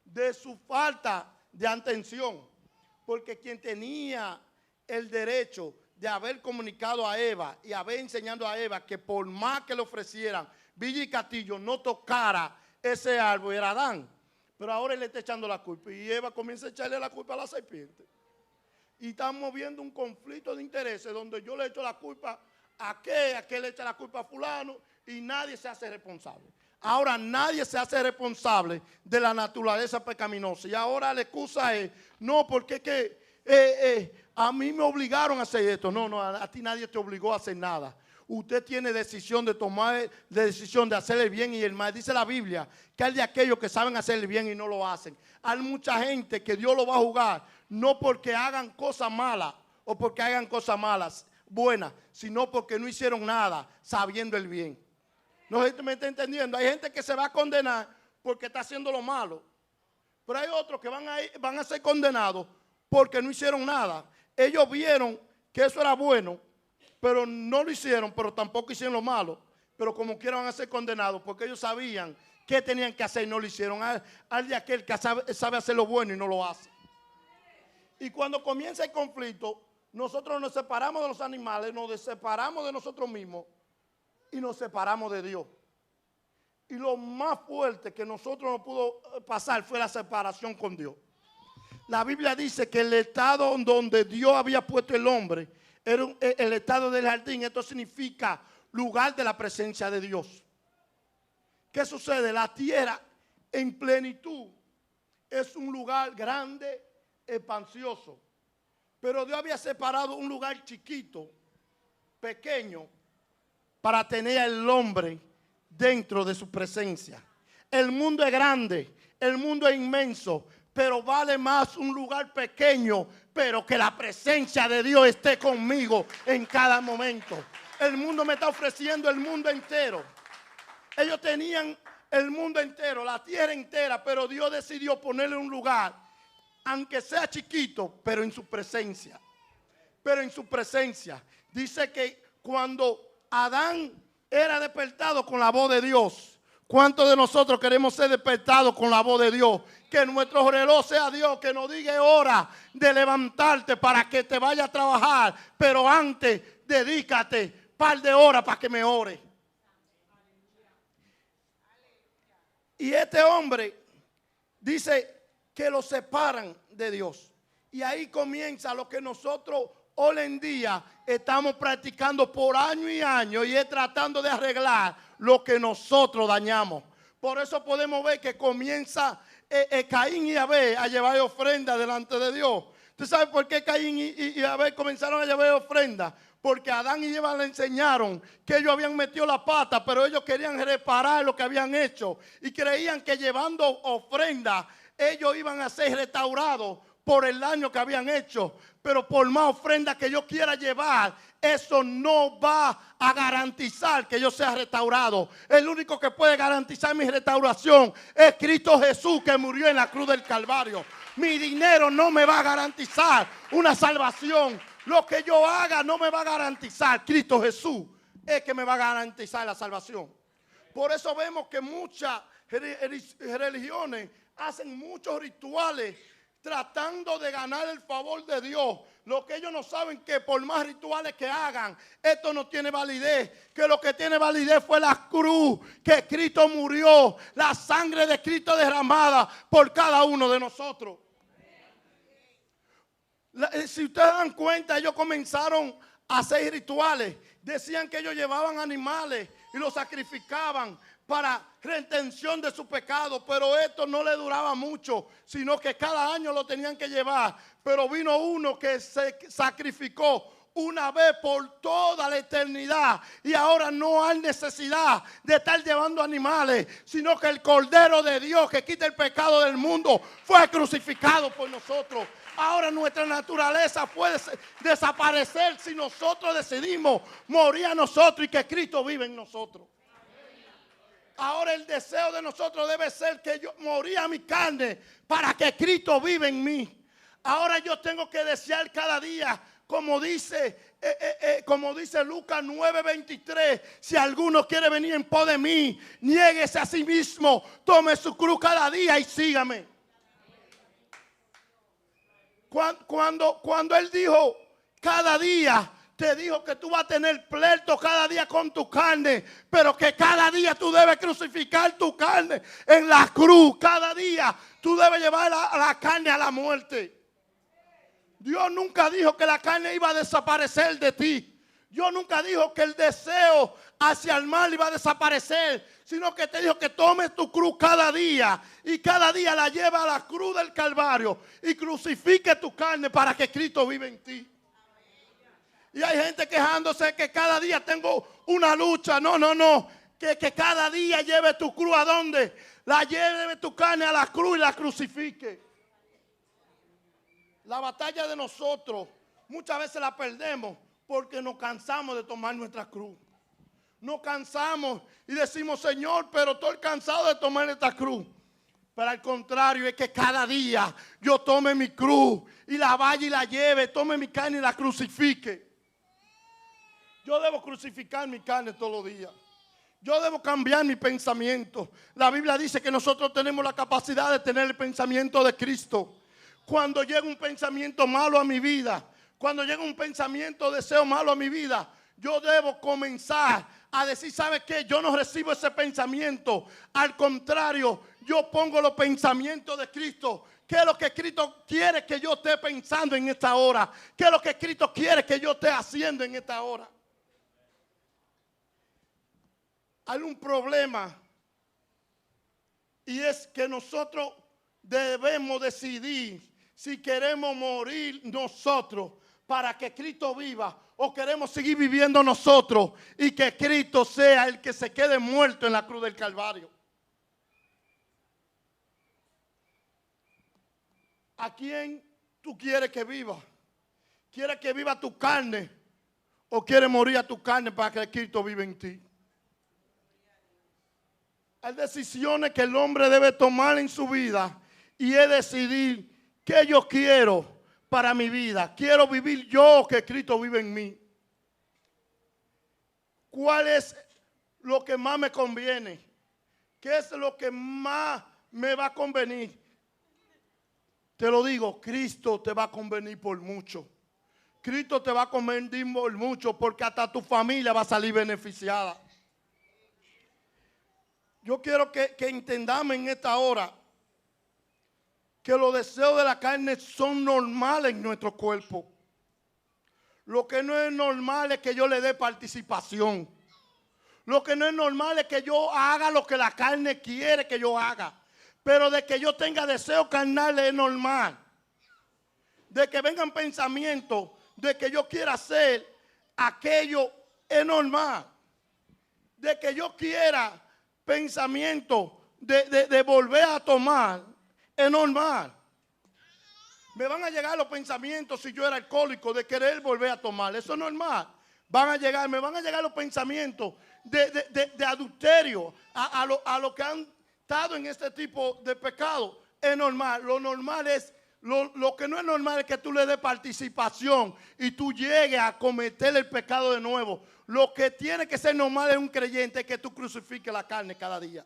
de su falta de atención. Porque quien tenía el derecho de haber comunicado a Eva y haber enseñado a Eva que por más que le ofrecieran Villa y Castillo no tocara ese árbol era Adán. Pero ahora él le está echando la culpa y Eva comienza a echarle la culpa a la serpiente. Y estamos viendo un conflicto de intereses donde yo le echo la culpa a aquel le echa la culpa a fulano y nadie se hace responsable. Ahora nadie se hace responsable de la naturaleza pecaminosa. Y ahora la excusa es, no, porque es que a mí me obligaron a hacer esto. No, a ti nadie te obligó a hacer nada. Usted tiene decisión de tomar la decisión de hacer el bien y el mal. Dice la Biblia que hay de aquellos que saben hacer el bien y no lo hacen. Hay mucha gente que Dios lo va a juzgar, no porque hagan cosas malas o porque hagan cosas malas, buenas, sino porque no hicieron nada sabiendo el bien. No sé si me está entendiendo. Hay gente que se va a condenar porque está haciendo lo malo. Pero hay otros que van a ser condenados porque no hicieron nada. Ellos vieron que eso era bueno, pero no lo hicieron, pero tampoco hicieron lo malo. Pero como quiera van a ser condenados porque ellos sabían qué tenían que hacer y no lo hicieron. Al de aquel que sabe hacer lo bueno y no lo hace. Y cuando comienza el conflicto, nosotros nos separamos de los animales, nos separamos de nosotros mismos y nos separamos de Dios. Y lo más fuerte que nosotros nos pudo pasar fue la separación con Dios. La Biblia dice que el estado donde Dios había puesto el hombre era el estado del jardín. Esto significa lugar de la presencia de Dios. ¿Qué sucede? La tierra en plenitud es un lugar grande, espacioso. Pero Dios había separado un lugar chiquito, pequeño, para tener al hombre dentro de su presencia. El mundo es grande, el mundo es inmenso, pero vale más un lugar pequeño, pero que la presencia de Dios esté conmigo en cada momento. El mundo me está ofreciendo el mundo entero. Ellos tenían el mundo entero, la tierra entera, pero Dios decidió ponerle un lugar, aunque sea chiquito, pero en su presencia. Pero en su presencia. Dice que cuando Adán era despertado con la voz de Dios, ¿cuántos de nosotros queremos ser despertados con la voz de Dios? Que nuestro reloj sea Dios, que nos diga hora de levantarte para que te vaya a trabajar. Pero antes, dedícate un par de horas para que me ore. Y este hombre dice que lo separan de Dios. Y ahí comienza lo que nosotros hoy en día estamos practicando por año y año, y es tratando de arreglar lo que nosotros dañamos. Por eso podemos ver que comienza Caín y Abel a llevar ofrenda delante de Dios. ¿Usted sabe por qué Caín y Abel comenzaron a llevar ofrenda? Porque Adán y Eva le enseñaron que ellos habían metido la pata, pero ellos querían reparar lo que habían hecho. Y creían que llevando ofrenda, ellos iban a ser restaurados por el daño que habían hecho. Pero por más ofrenda que yo quiera llevar, eso no va a garantizar que yo sea restaurado. El único que puede garantizar mi restauración es Cristo Jesús, que murió en la cruz del Calvario. Mi dinero no me va a garantizar una salvación. Lo que yo haga no me va a garantizar. Cristo Jesús es que me va a garantizar la salvación. Por eso vemos que muchas religiones hacen muchos rituales tratando de ganar el favor de Dios. Lo que ellos no saben, que por más rituales que hagan, esto no tiene validez. Que lo que tiene validez fue la cruz, que Cristo murió, la sangre de Cristo derramada por cada uno de nosotros. Si ustedes dan cuenta, ellos comenzaron a hacer rituales. Decían que ellos llevaban animales y los sacrificaban para retención de su pecado, pero esto no le duraba mucho, sino que cada año lo tenían que llevar. Pero vino uno que se sacrificó una vez por toda la eternidad, y ahora no hay necesidad de estar llevando animales, sino que el Cordero de Dios, que quita el pecado del mundo, fue crucificado por nosotros. Ahora nuestra naturaleza puede desaparecer si nosotros decidimos morir a nosotros y que Cristo vive en nosotros. Ahora el deseo de nosotros debe ser que yo moría a mi carne para que Cristo vive en mí. Ahora yo tengo que desear cada día, como dice Lucas 9:23, si alguno quiere venir en pos de mí, niéguese a sí mismo, tome su cruz cada día y sígame. Cuando él dijo cada día, te dijo que tú vas a tener pleito cada día con tu carne, pero que cada día tú debes crucificar tu carne en la cruz. Cada día tú debes llevar la carne a la muerte. Dios nunca dijo que la carne iba a desaparecer de ti. Dios nunca dijo que el deseo hacia el mal iba a desaparecer, sino que te dijo que tomes tu cruz cada día y cada día la lleva a la cruz del Calvario y crucifique tu carne para que Cristo vive en ti. Y hay gente quejándose que cada día tengo una lucha. No. Que cada día lleve tu cruz ¿a dónde? La lleve tu carne a la cruz y la crucifique. La batalla de nosotros muchas veces la perdemos porque nos cansamos de tomar nuestra cruz. Nos cansamos y decimos, Señor, pero estoy cansado de tomar esta cruz. Pero al contrario, es que cada día yo tome mi cruz y la vaya y la lleve, tome mi carne y la crucifique. Yo debo crucificar mi carne todos los días. Yo debo cambiar mi pensamiento. La Biblia dice que nosotros tenemos la capacidad de tener el pensamiento de Cristo. Cuando llega un pensamiento malo a mi vida, cuando llega un pensamiento, deseo malo a mi vida, yo debo comenzar a decir, ¿sabe qué? Yo no recibo ese pensamiento. Al contrario, yo pongo los pensamientos de Cristo. ¿Qué es lo que Cristo quiere que yo esté pensando en esta hora? ¿Qué es lo que Cristo quiere que yo esté haciendo en esta hora? Hay un problema, y es que nosotros debemos decidir si queremos morir nosotros para que Cristo viva, o queremos seguir viviendo nosotros y que Cristo sea el que se quede muerto en la cruz del Calvario. ¿A quién tú quieres que viva? ¿Quieres que viva tu carne o quieres morir a tu carne para que Cristo viva en ti? Hay decisiones que el hombre debe tomar en su vida, y es decidir qué yo quiero para mi vida. ¿Quiero vivir yo o que Cristo vive en mí? ¿Cuál es lo que más me conviene? ¿Qué es lo que más me va a convenir? Te lo digo, Cristo te va a convenir por mucho. Cristo te va a convenir por mucho, porque hasta tu familia va a salir beneficiada. yo quiero que entendamos en esta hora que los deseos de la carne son normales en nuestro cuerpo. Lo que no es normal es que yo le dé participación. Lo que no es normal es que yo haga lo que la carne quiere que yo haga. Pero de que yo tenga deseos carnales es normal. De que vengan pensamientos de que yo quiera hacer aquello es normal. De que yo quiera pensamientos de volver a tomar es normal. Me van a llegar los pensamientos si yo era alcohólico de querer volver a tomar. Eso es normal. Me van a llegar los pensamientos de adulterio a lo que han estado en este tipo de pecado. Es normal. Lo normal es, lo que no es normal es que tú le des participación y tú llegues a cometer el pecado de nuevo. Lo que tiene que ser normal en un creyente es que tú crucifiques la carne cada día.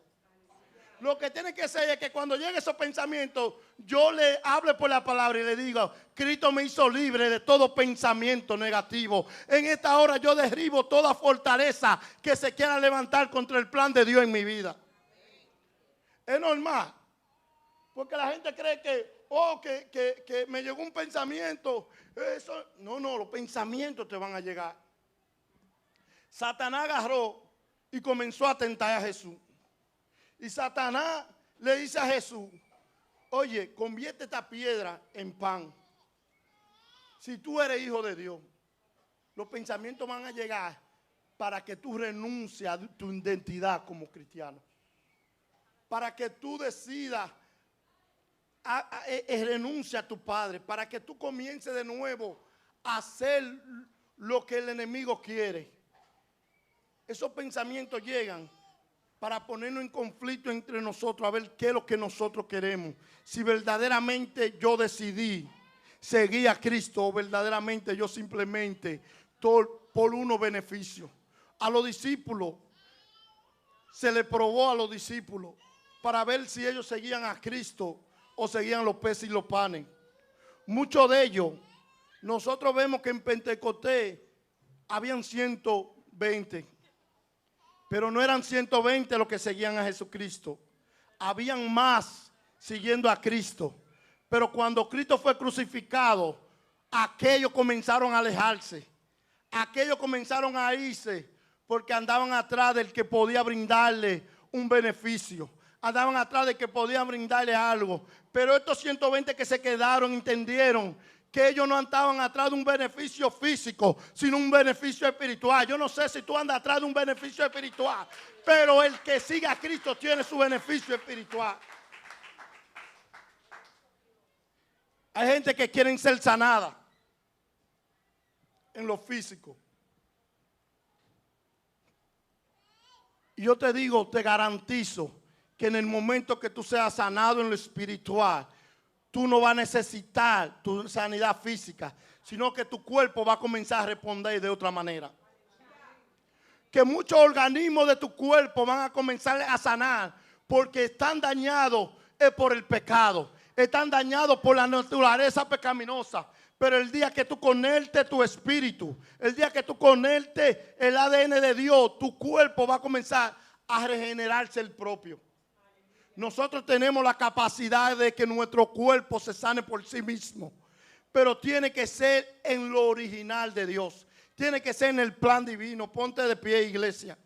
Lo que tiene que ser es que cuando lleguen esos pensamientos, yo le hable por la palabra y le diga, Cristo me hizo libre de todo pensamiento negativo. En esta hora yo derribo toda fortaleza que se quiera levantar contra el plan de Dios en mi vida. Es normal. Porque la gente cree que me llegó un pensamiento. Eso, no, los pensamientos te van a llegar. Satanás agarró y comenzó a tentar a Jesús. Y Satanás le dice a Jesús, oye, convierte esta piedra en pan. Si tú eres hijo de Dios, los pensamientos van a llegar para que tú renuncies a tu identidad como cristiano. Para que tú decidas renuncia a tu padre. Para que tú comiences de nuevo a hacer lo que el enemigo quiere. Esos pensamientos llegan para ponernos en conflicto entre nosotros, a ver qué es lo que nosotros queremos. Si verdaderamente yo decidí seguir a Cristo o verdaderamente yo simplemente por unos beneficios. A los discípulos, se les probó a los discípulos para ver si ellos seguían a Cristo o seguían los peces y los panes. Muchos de ellos, nosotros vemos que en Pentecostés habían 120. Pero no eran 120 los que seguían a Jesucristo. Habían más siguiendo a Cristo. Pero cuando Cristo fue crucificado, aquellos comenzaron a alejarse. Aquellos comenzaron a irse porque andaban atrás del que podía brindarle un beneficio. Andaban atrás del que podía brindarle algo. Pero estos 120 que se quedaron entendieron que ellos no andaban atrás de un beneficio físico, sino un beneficio espiritual. Yo no sé si tú andas atrás de un beneficio espiritual, pero el que sigue a Cristo tiene su beneficio espiritual. Hay gente que quiere ser sanada en lo físico. Y yo te digo, te garantizo que en el momento que tú seas sanado en lo espiritual, tú no vas a necesitar tu sanidad física, sino que tu cuerpo va a comenzar a responder de otra manera. Que muchos organismos de tu cuerpo van a comenzar a sanar porque están dañados por el pecado. Están dañados por la naturaleza pecaminosa. Pero el día que tú conectes tu espíritu, el día que tú conectes el ADN de Dios, tu cuerpo va a comenzar a regenerarse el propio. Nosotros tenemos la capacidad de que nuestro cuerpo se sane por sí mismo. Pero tiene que ser en lo original de Dios. Tiene que ser en el plan divino. Ponte de pie, iglesia.